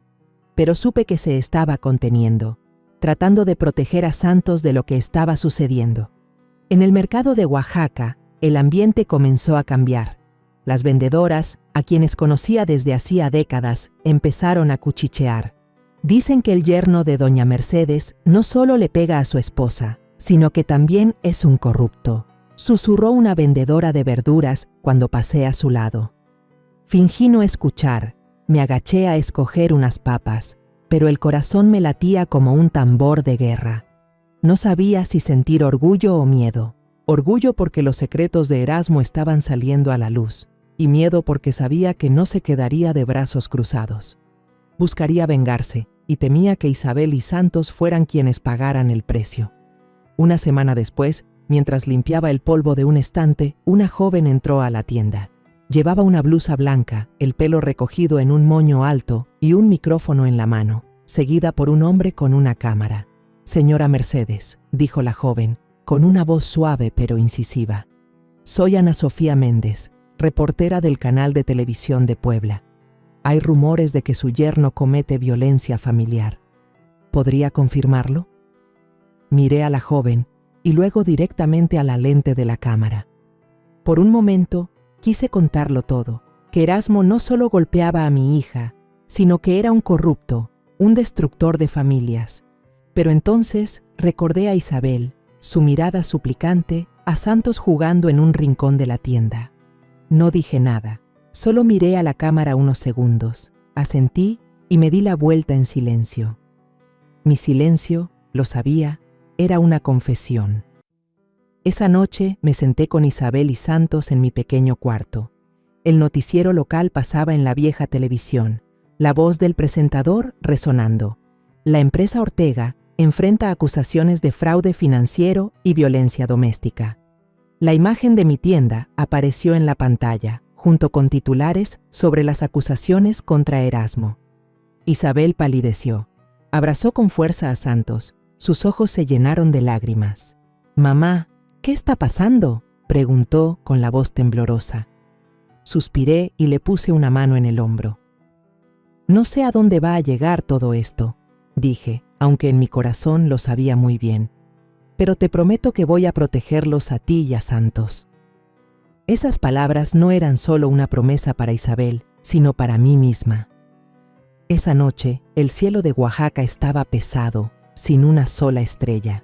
pero supe que se estaba conteniendo, tratando de proteger a Santos de lo que estaba sucediendo. En el mercado de Oaxaca, el ambiente comenzó a cambiar. Las vendedoras, a quienes conocía desde hacía décadas, empezaron a cuchichear. Dicen que el yerno de doña Mercedes no solo le pega a su esposa, sino que también es un corrupto, susurró una vendedora de verduras cuando pasé a su lado. Fingí no escuchar, me agaché a escoger unas papas, pero el corazón me latía como un tambor de guerra. No sabía si sentir orgullo o miedo. Orgullo porque los secretos de Erasmo estaban saliendo a la luz, y miedo porque sabía que no se quedaría de brazos cruzados. Buscaría vengarse, y temía que Isabel y Santos fueran quienes pagaran el precio. Una semana después, mientras limpiaba el polvo de un estante, una joven entró a la tienda. Llevaba una blusa blanca, el pelo recogido en un moño alto y un micrófono en la mano, seguida por un hombre con una cámara. «Señora Mercedes», dijo la joven, con una voz suave pero incisiva. «Soy Ana Sofía Méndez, reportera del canal de televisión de Puebla. Hay rumores de que su yerno comete violencia familiar. ¿Podría confirmarlo?». Miré a la joven y luego directamente a la lente de la cámara. Por un momento, quise contarlo todo, que Erasmo no solo golpeaba a mi hija, sino que era un corrupto, un destructor de familias. Pero entonces recordé a Isabel, su mirada suplicante, a Santos jugando en un rincón de la tienda. No dije nada, solo miré a la cámara unos segundos, asentí y me di la vuelta en silencio. Mi silencio, lo sabía, era una confesión. Esa noche me senté con Isabel y Santos en mi pequeño cuarto. El noticiero local pasaba en la vieja televisión, la voz del presentador resonando. La empresa Ortega enfrenta acusaciones de fraude financiero y violencia doméstica. La imagen de mi tienda apareció en la pantalla, junto con titulares sobre las acusaciones contra Erasmo. Isabel palideció. Abrazó con fuerza a Santos. Sus ojos se llenaron de lágrimas. «Mamá, ¿qué está pasando?», preguntó con la voz temblorosa. Suspiré y le puse una mano en el hombro. «No sé a dónde va a llegar todo esto», dije, aunque en mi corazón lo sabía muy bien. «Pero te prometo que voy a protegerlos a ti y a Santos». Esas palabras no eran solo una promesa para Isabel, sino para mí misma. Esa noche, el cielo de Oaxaca estaba pesado, sin una sola estrella.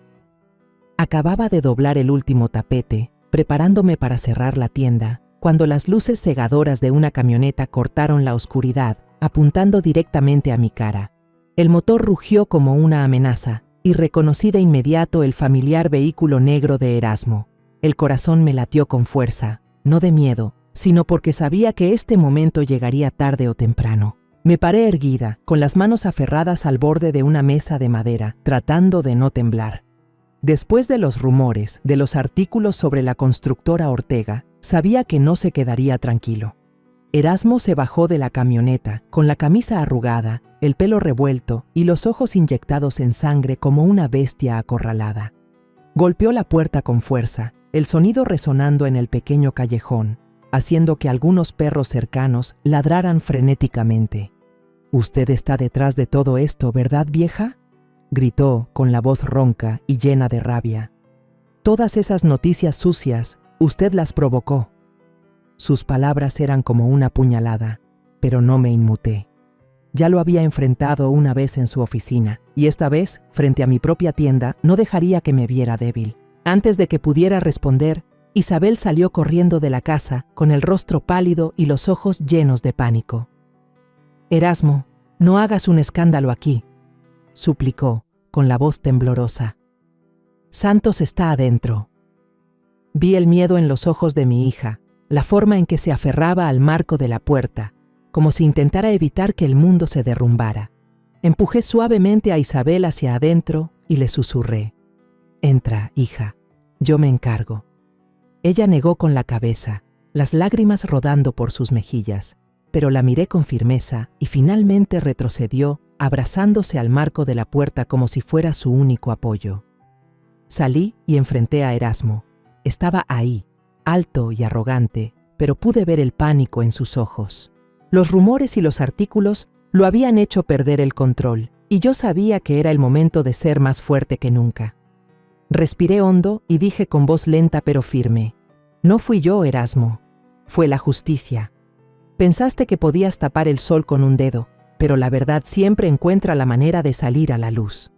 Acababa de doblar el último tapete, preparándome para cerrar la tienda, cuando las luces cegadoras de una camioneta cortaron la oscuridad, apuntando directamente a mi cara. El motor rugió como una amenaza, y reconocí de inmediato el familiar vehículo negro de Erasmo. El corazón me latió con fuerza, no de miedo, sino porque sabía que este momento llegaría tarde o temprano. Me paré erguida, con las manos aferradas al borde de una mesa de madera, tratando de no temblar. Después de los rumores, de los artículos sobre la constructora Ortega, sabía que no se quedaría tranquilo. Erasmo se bajó de la camioneta, con la camisa arrugada, el pelo revuelto y los ojos inyectados en sangre como una bestia acorralada. Golpeó la puerta con fuerza, el sonido resonando en el pequeño callejón, haciendo que algunos perros cercanos ladraran frenéticamente. «Usted está detrás de todo esto, ¿verdad, vieja?», gritó con la voz ronca y llena de rabia. «Todas esas noticias sucias, usted las provocó». Sus palabras eran como una puñalada, pero no me inmuté. Ya lo había enfrentado una vez en su oficina, y esta vez, frente a mi propia tienda, no dejaría que me viera débil. Antes de que pudiera responder, Isabel salió corriendo de la casa, con el rostro pálido y los ojos llenos de pánico. «Erasmo, no hagas un escándalo aquí», suplicó, con la voz temblorosa. «Santos está adentro». Vi el miedo en los ojos de mi hija, la forma en que se aferraba al marco de la puerta, como si intentara evitar que el mundo se derrumbara. Empujé suavemente a Isabel hacia adentro y le susurré: «Entra, hija, yo me encargo». Ella negó con la cabeza, las lágrimas rodando por sus mejillas, pero la miré con firmeza y finalmente retrocedió, abrazándose al marco de la puerta como si fuera su único apoyo. Salí y enfrenté a Erasmo. Estaba ahí, alto y arrogante, pero pude ver el pánico en sus ojos. Los rumores y los artículos lo habían hecho perder el control, y yo sabía que era el momento de ser más fuerte que nunca. Respiré hondo y dije con voz lenta pero firme: «No fui yo, Erasmo. Fue la justicia. Pensaste que podías tapar el sol con un dedo, pero la verdad siempre encuentra la manera de salir a la luz.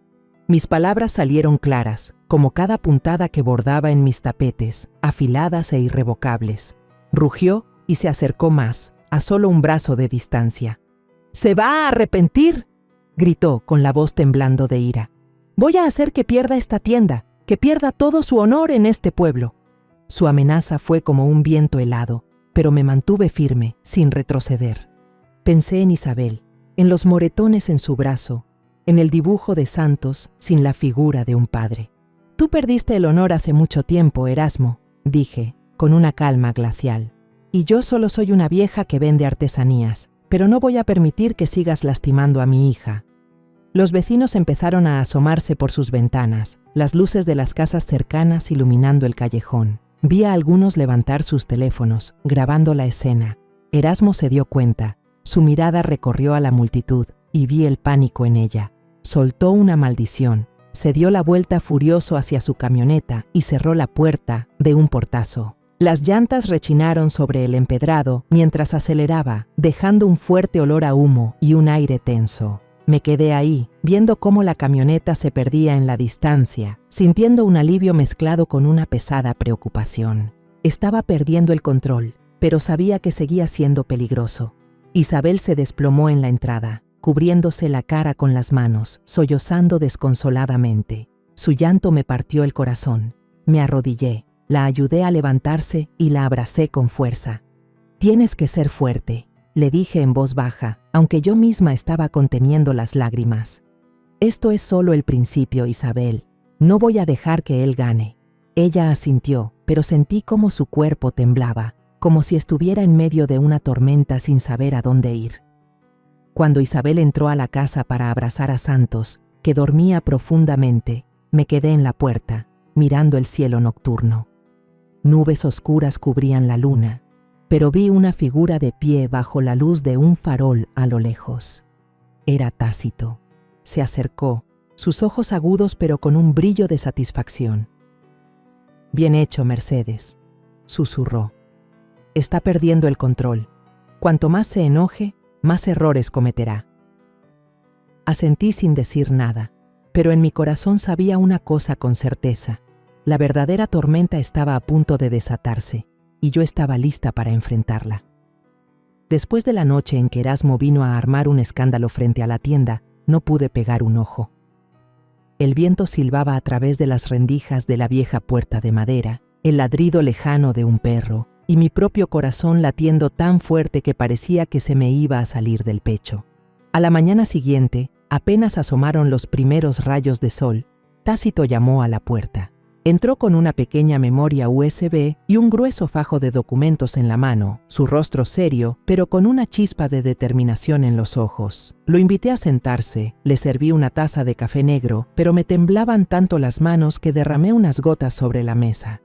Mis palabras salieron claras, como cada puntada que bordaba en mis tapetes, afiladas e irrevocables. Rugió y se acercó más, a solo un brazo de distancia. «¡Se va a arrepentir!», gritó con la voz temblando de ira. «Voy a hacer que pierda esta tienda, que pierda todo su honor en este pueblo». Su amenaza fue como un viento helado, pero me mantuve firme, sin retroceder. Pensé en Isabel, en los moretones en su brazo, en el dibujo de santos sin la figura de un padre. «Tú perdiste el honor hace mucho tiempo, Erasmo», dije, con una calma glacial. «Y yo solo soy una vieja que vende artesanías, pero no voy a permitir que sigas lastimando a mi hija». Los vecinos empezaron a asomarse por sus ventanas, las luces de las casas cercanas iluminando el callejón. Vi a algunos levantar sus teléfonos, grabando la escena. Erasmo se dio cuenta. Su mirada recorrió a la multitud y vi el pánico en ella. Soltó una maldición, se dio la vuelta furioso hacia su camioneta y cerró la puerta de un portazo. Las llantas rechinaron sobre el empedrado mientras aceleraba, dejando un fuerte olor a humo y un aire tenso. Me quedé ahí, viendo cómo la camioneta se perdía en la distancia, sintiendo un alivio mezclado con una pesada preocupación. Estaba perdiendo el control, pero sabía que seguía siendo peligroso. Isabel se desplomó en la entrada, cubriéndose la cara con las manos, sollozando desconsoladamente. Su llanto me partió el corazón. Me arrodillé, la ayudé a levantarse y la abracé con fuerza. «Tienes que ser fuerte», le dije en voz baja, aunque yo misma estaba conteniendo las lágrimas. «Esto es solo el principio, Isabel. No voy a dejar que él gane». Ella asintió, pero sentí como su cuerpo temblaba, como si estuviera en medio de una tormenta sin saber a dónde ir. Cuando Isabel entró a la casa para abrazar a Santos, que dormía profundamente, me quedé en la puerta, mirando el cielo nocturno. Nubes oscuras cubrían la luna, pero vi una figura de pie bajo la luz de un farol a lo lejos. Era Tácito. Se acercó, sus ojos agudos pero con un brillo de satisfacción. «Bien hecho, Mercedes», susurró. «Está perdiendo el control. Cuanto más se enoje, más errores cometerá». Asentí sin decir nada, pero en mi corazón sabía una cosa con certeza. La verdadera tormenta estaba a punto de desatarse, y yo estaba lista para enfrentarla. Después de la noche en que Erasmo vino a armar un escándalo frente a la tienda, no pude pegar un ojo. El viento silbaba a través de las rendijas de la vieja puerta de madera, el ladrido lejano de un perro, y mi propio corazón latiendo tan fuerte que parecía que se me iba a salir del pecho. A la mañana siguiente, apenas asomaron los primeros rayos de sol, Tácito llamó a la puerta. Entró con una pequeña memoria USB y un grueso fajo de documentos en la mano, su rostro serio, pero con una chispa de determinación en los ojos. Lo invité a sentarse, le serví una taza de café negro, pero me temblaban tanto las manos que derramé unas gotas sobre la mesa.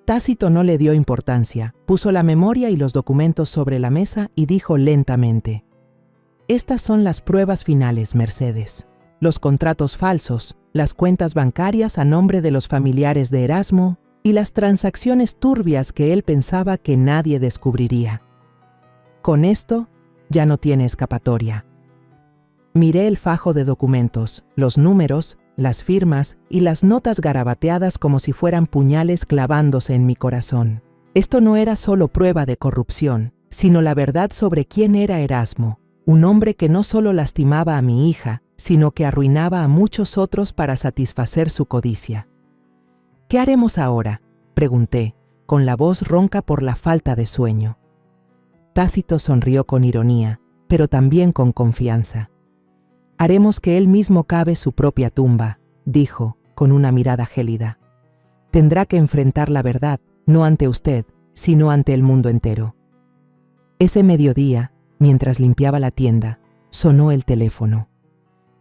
Tácito no le dio importancia, puso la memoria y los documentos sobre la mesa y dijo lentamente: «Estas son las pruebas finales, Mercedes. Los contratos falsos, las cuentas bancarias a nombre de los familiares de Erasmo y las transacciones turbias que él pensaba que nadie descubriría. Con esto, ya no tiene escapatoria». Miré el fajo de documentos, los números, las firmas y las notas garabateadas como si fueran puñales clavándose en mi corazón. Esto no era solo prueba de corrupción, sino la verdad sobre quién era Erasmo, un hombre que no solo lastimaba a mi hija, sino que arruinaba a muchos otros para satisfacer su codicia. «¿Qué haremos ahora?», pregunté, con la voz ronca por la falta de sueño. Tácito sonrió con ironía, pero también con confianza. «Haremos que él mismo cave su propia tumba», dijo, con una mirada gélida. «Tendrá que enfrentar la verdad, no ante usted, sino ante el mundo entero». Ese mediodía, mientras limpiaba la tienda, sonó el teléfono.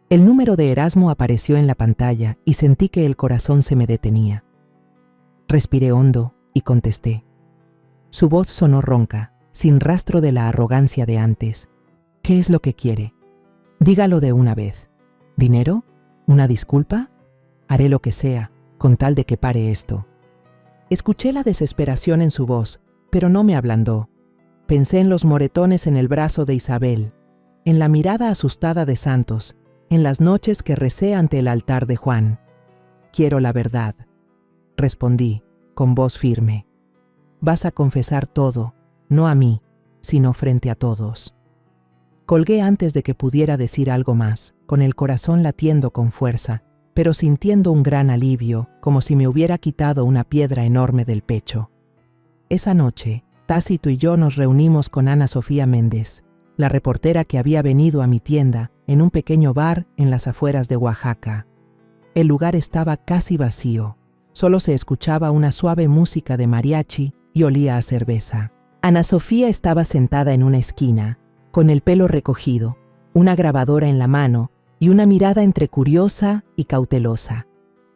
El número de Erasmo apareció en la pantalla y sentí que el corazón se me detenía. Respiré hondo y contesté. Su voz sonó ronca, sin rastro de la arrogancia de antes. «¿Qué es lo que quiere? Dígalo de una vez. ¿Dinero? ¿Una disculpa? Haré lo que sea, con tal de que pare esto». Escuché la desesperación en su voz, pero no me ablandó. Pensé en los moretones en el brazo de Isabel, en la mirada asustada de Santos, en las noches que recé ante el altar de Juan. Quiero la verdad, respondí, con voz firme. Vas a confesar todo, no a mí, sino frente a todos. Colgué antes de que pudiera decir algo más, con el corazón latiendo con fuerza, pero sintiendo un gran alivio, como si me hubiera quitado una piedra enorme del pecho. Esa noche, Tácito y yo nos reunimos con Ana Sofía Méndez, la reportera que había venido a mi tienda, en un pequeño bar en las afueras de Oaxaca. El lugar estaba casi vacío, solo se escuchaba una suave música de mariachi y olía a cerveza. Ana Sofía estaba sentada en una esquina, con el pelo recogido, una grabadora en la mano y una mirada entre curiosa y cautelosa.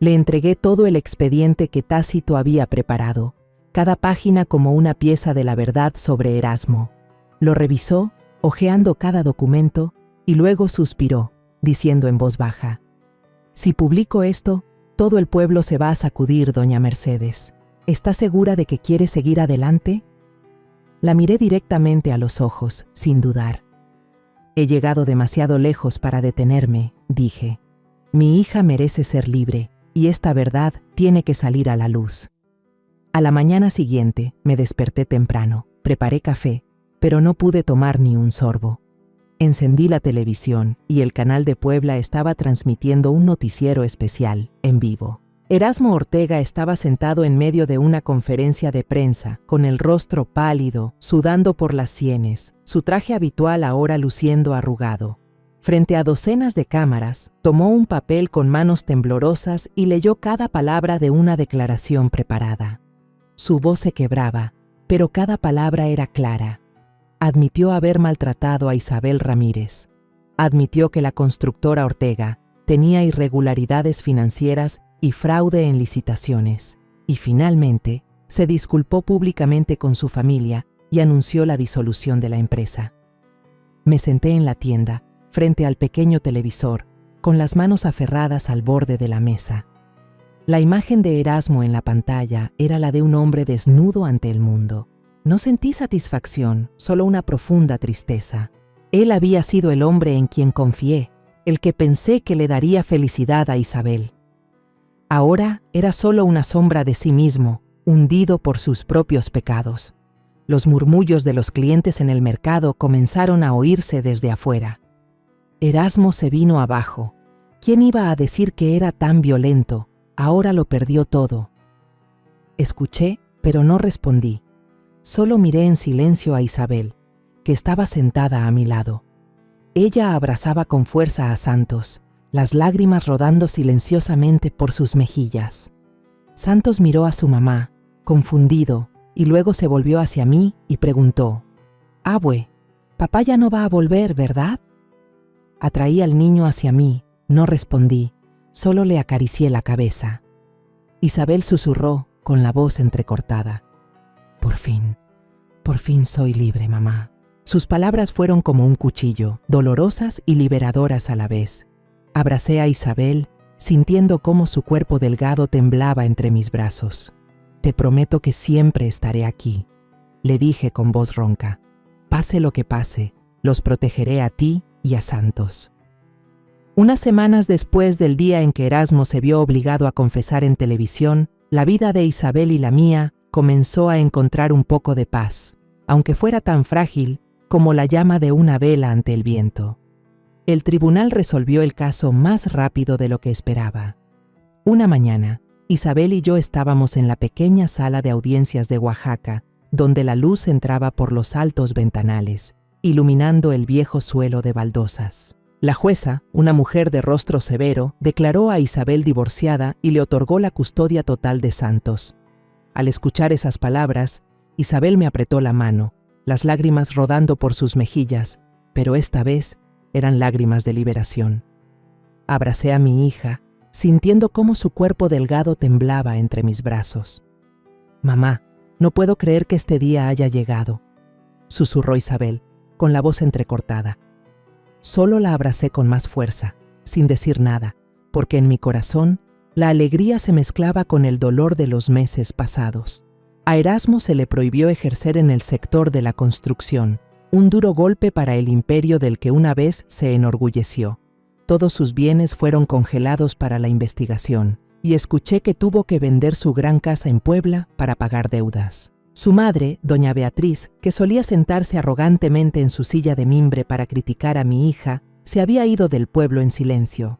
Le entregué todo el expediente que Tácito había preparado, cada página como una pieza de la verdad sobre Erasmo. Lo revisó, hojeando cada documento, y luego suspiró, diciendo en voz baja: «Si publico esto, todo el pueblo se va a sacudir, doña Mercedes. ¿Está segura de que quiere seguir adelante?». La miré directamente a los ojos, sin dudar. «He llegado demasiado lejos para detenerme», dije. «Mi hija merece ser libre, y esta verdad tiene que salir a la luz». A la mañana siguiente me desperté temprano, preparé café, pero no pude tomar ni un sorbo. Encendí la televisión y el canal de Puebla estaba transmitiendo un noticiero especial, en vivo. Erasmo Ortega estaba sentado en medio de una conferencia de prensa, con el rostro pálido, sudando por las sienes, su traje habitual ahora luciendo arrugado. Frente a docenas de cámaras, tomó un papel con manos temblorosas y leyó cada palabra de una declaración preparada. Su voz se quebraba, pero cada palabra era clara. Admitió haber maltratado a Isabel Ramírez. Admitió que la constructora Ortega tenía irregularidades financieras y fraude en licitaciones. Y finalmente, se disculpó públicamente con su familia y anunció la disolución de la empresa. Me senté en la tienda, frente al pequeño televisor, con las manos aferradas al borde de la mesa. La imagen de Erasmo en la pantalla era la de un hombre desnudo ante el mundo. No sentí satisfacción, solo una profunda tristeza. Él había sido el hombre en quien confié, el que pensé que le daría felicidad a Isabel. Ahora era solo una sombra de sí mismo, hundido por sus propios pecados. Los murmullos de los clientes en el mercado comenzaron a oírse desde afuera. Erasmo se vino abajo. ¿Quién iba a decir que era tan violento? Ahora lo perdió todo. Escuché, pero no respondí. Solo miré en silencio a Isabel, que estaba sentada a mi lado. Ella abrazaba con fuerza a Santos, las lágrimas rodando silenciosamente por sus mejillas. Santos miró a su mamá, confundido, y luego se volvió hacia mí y preguntó: «Abue, papá ya no va a volver, ¿verdad?». Atraí al niño hacia mí, no respondí, solo le acaricié la cabeza. Isabel susurró, con la voz entrecortada: por fin soy libre, mamá». Sus palabras fueron como un cuchillo, dolorosas y liberadoras a la vez. Abracé a Isabel, sintiendo cómo su cuerpo delgado temblaba entre mis brazos. «Te prometo que siempre estaré aquí», le dije con voz ronca. «Pase lo que pase, los protegeré a ti y a Santos». Unas semanas después del día en que Erasmo se vio obligado a confesar en televisión, la vida de Isabel y la mía comenzó a encontrar un poco de paz, aunque fuera tan frágil como la llama de una vela ante el viento. El tribunal resolvió el caso más rápido de lo que esperaba. Una mañana, Isabel y yo estábamos en la pequeña sala de audiencias de Oaxaca, donde la luz entraba por los altos ventanales, iluminando el viejo suelo de baldosas. La jueza, una mujer de rostro severo, declaró a Isabel divorciada y le otorgó la custodia total de Santos. Al escuchar esas palabras, Isabel me apretó la mano, las lágrimas rodando por sus mejillas, pero esta vez eran lágrimas de liberación. Abracé a mi hija, sintiendo cómo su cuerpo delgado temblaba entre mis brazos. «Mamá, no puedo creer que este día haya llegado», susurró Isabel, con la voz entrecortada. Solo la abracé con más fuerza, sin decir nada, porque en mi corazón la alegría se mezclaba con el dolor de los meses pasados. A Erasmo se le prohibió ejercer en el sector de la construcción, un duro golpe para el imperio del que una vez se enorgulleció. Todos sus bienes fueron congelados para la investigación, y escuché que tuvo que vender su gran casa en Puebla para pagar deudas. Su madre, doña Beatriz, que solía sentarse arrogantemente en su silla de mimbre para criticar a mi hija, se había ido del pueblo en silencio.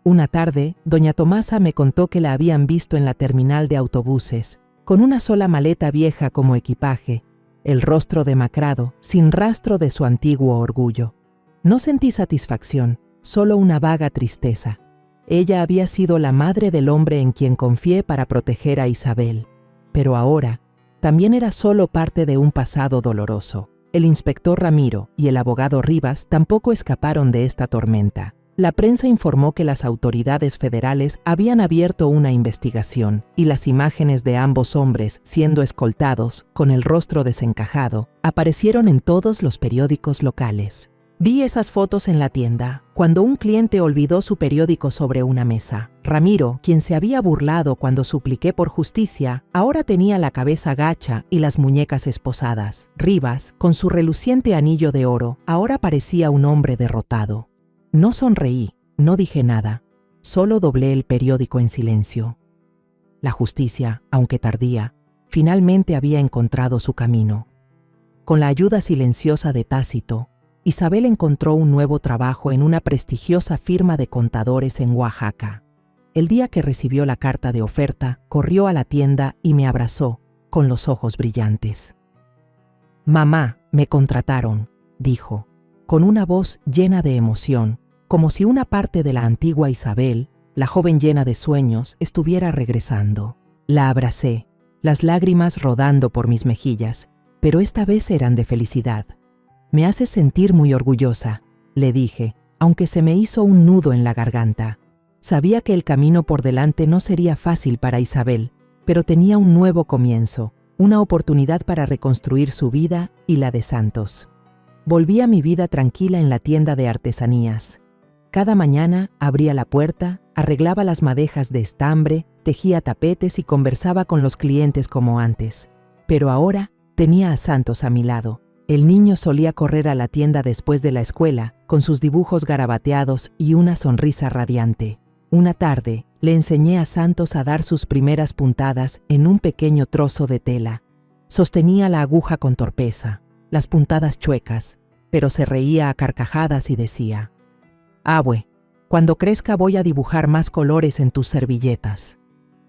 Una tarde, doña Tomasa me contó que la habían visto en la terminal de autobuses, con una sola maleta vieja como equipaje, el rostro demacrado, sin rastro de su antiguo orgullo. No sentí satisfacción, solo una vaga tristeza. Ella había sido la madre del hombre en quien confié para proteger a Isabel, pero ahora también era solo parte de un pasado doloroso. El inspector Ramiro y el abogado Rivas tampoco escaparon de esta tormenta. La prensa informó que las autoridades federales habían abierto una investigación y las imágenes de ambos hombres siendo escoltados, con el rostro desencajado, aparecieron en todos los periódicos locales. Vi esas fotos en la tienda, cuando un cliente olvidó su periódico sobre una mesa. Ramiro, quien se había burlado cuando supliqué por justicia, ahora tenía la cabeza gacha y las muñecas esposadas. Rivas, con su reluciente anillo de oro, ahora parecía un hombre derrotado. No sonreí, no dije nada, solo doblé el periódico en silencio. La justicia, aunque tardía, finalmente había encontrado su camino. Con la ayuda silenciosa de Tácito, Isabel encontró un nuevo trabajo en una prestigiosa firma de contadores en Oaxaca. El día que recibió la carta de oferta, corrió a la tienda y me abrazó, con los ojos brillantes. «Mamá, me contrataron», dijo, con una voz llena de emoción, como si una parte de la antigua Isabel, la joven llena de sueños, estuviera regresando. La abracé, las lágrimas rodando por mis mejillas, pero esta vez eran de felicidad. «Me haces sentir muy orgullosa», le dije, aunque se me hizo un nudo en la garganta. Sabía que el camino por delante no sería fácil para Isabel, pero tenía un nuevo comienzo, una oportunidad para reconstruir su vida y la de Santos. Volví a mi vida tranquila en la tienda de artesanías. Cada mañana abría la puerta, arreglaba las madejas de estambre, tejía tapetes y conversaba con los clientes como antes. Pero ahora tenía a Santos a mi lado. El niño solía correr a la tienda después de la escuela, con sus dibujos garabateados y una sonrisa radiante. Una tarde, le enseñé a Santos a dar sus primeras puntadas en un pequeño trozo de tela. Sostenía la aguja con torpeza, las puntadas chuecas, pero se reía a carcajadas y decía: «Abue, cuando crezca voy a dibujar más colores en tus servilletas».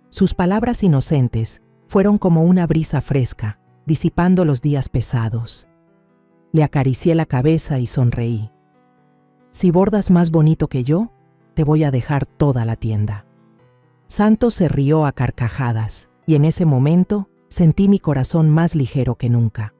Sus palabras inocentes fueron como una brisa fresca, disipando los días pesados. Le acaricié la cabeza y sonreí. «Si bordas más bonito que yo, te voy a dejar toda la tienda». Santos se rió a carcajadas, y en ese momento sentí mi corazón más ligero que nunca.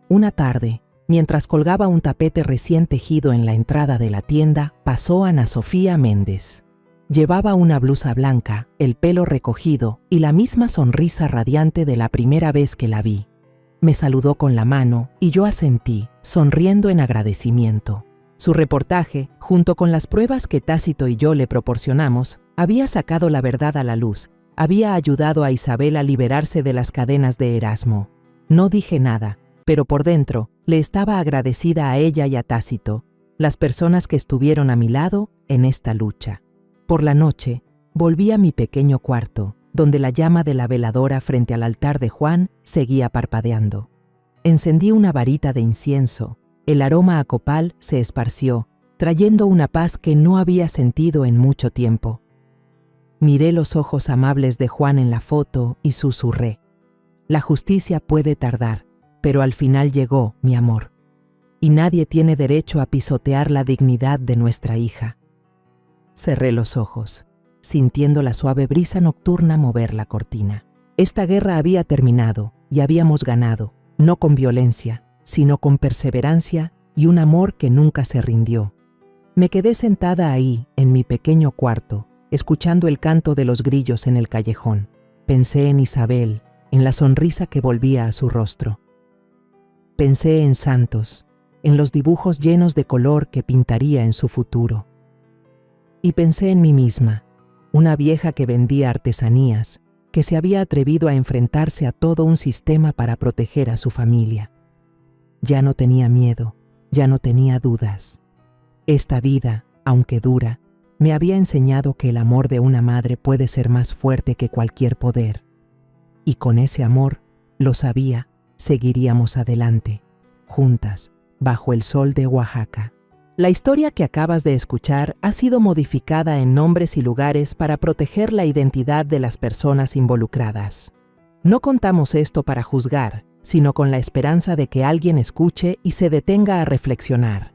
Una tarde, mientras colgaba un tapete recién tejido en la entrada de la tienda, pasó Ana Sofía Méndez. Llevaba una blusa blanca, el pelo recogido y la misma sonrisa radiante de la primera vez que la vi. Me saludó con la mano y yo asentí, sonriendo en agradecimiento. Su reportaje, junto con las pruebas que Tácito y yo le proporcionamos, había sacado la verdad a la luz, había ayudado a Isabel a liberarse de las cadenas de Erasmo. No dije nada, pero por dentro le estaba agradecida a ella y a Tácito, las personas que estuvieron a mi lado en esta lucha. Por la noche, volví a mi pequeño cuarto, donde la llama de la veladora frente al altar de Juan seguía parpadeando. Encendí una varita de incienso, el aroma a copal se esparció, trayendo una paz que no había sentido en mucho tiempo. Miré los ojos amables de Juan en la foto y susurré: «La justicia puede tardar, pero al final llegó, mi amor, y nadie tiene derecho a pisotear la dignidad de nuestra hija». Cerré los ojos, sintiendo la suave brisa nocturna mover la cortina. Esta guerra había terminado y habíamos ganado, no con violencia, sino con perseverancia y un amor que nunca se rindió. Me quedé sentada ahí, en mi pequeño cuarto, escuchando el canto de los grillos en el callejón. Pensé en Isabel, en la sonrisa que volvía a su rostro. Pensé en Santos, en los dibujos llenos de color que pintaría en su futuro. Y pensé en mí misma, una vieja que vendía artesanías, que se había atrevido a enfrentarse a todo un sistema para proteger a su familia. Ya no tenía miedo, ya no tenía dudas. Esta vida, aunque dura, me había enseñado que el amor de una madre puede ser más fuerte que cualquier poder. Y con ese amor, lo sabía, seguiríamos adelante, juntas, bajo el sol de Oaxaca. La historia que acabas de escuchar ha sido modificada en nombres y lugares para proteger la identidad de las personas involucradas. No contamos esto para juzgar, sino con la esperanza de que alguien escuche y se detenga a reflexionar.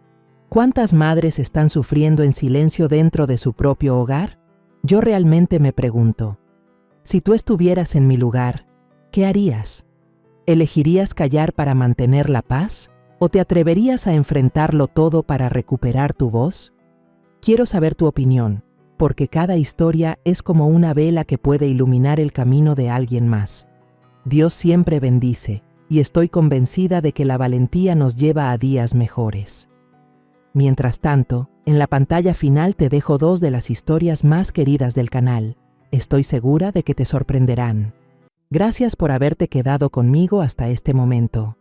¿Cuántas madres están sufriendo en silencio dentro de su propio hogar? Yo realmente me pregunto, si tú estuvieras en mi lugar, ¿qué harías? ¿Elegirías callar para mantener la paz? ¿O te atreverías a enfrentarlo todo para recuperar tu voz? Quiero saber tu opinión, porque cada historia es como una vela que puede iluminar el camino de alguien más. Dios siempre bendice, y estoy convencida de que la valentía nos lleva a días mejores. Mientras tanto, en la pantalla final te dejo 2 de las historias más queridas del canal. Estoy segura de que te sorprenderán. Gracias por haberte quedado conmigo hasta este momento.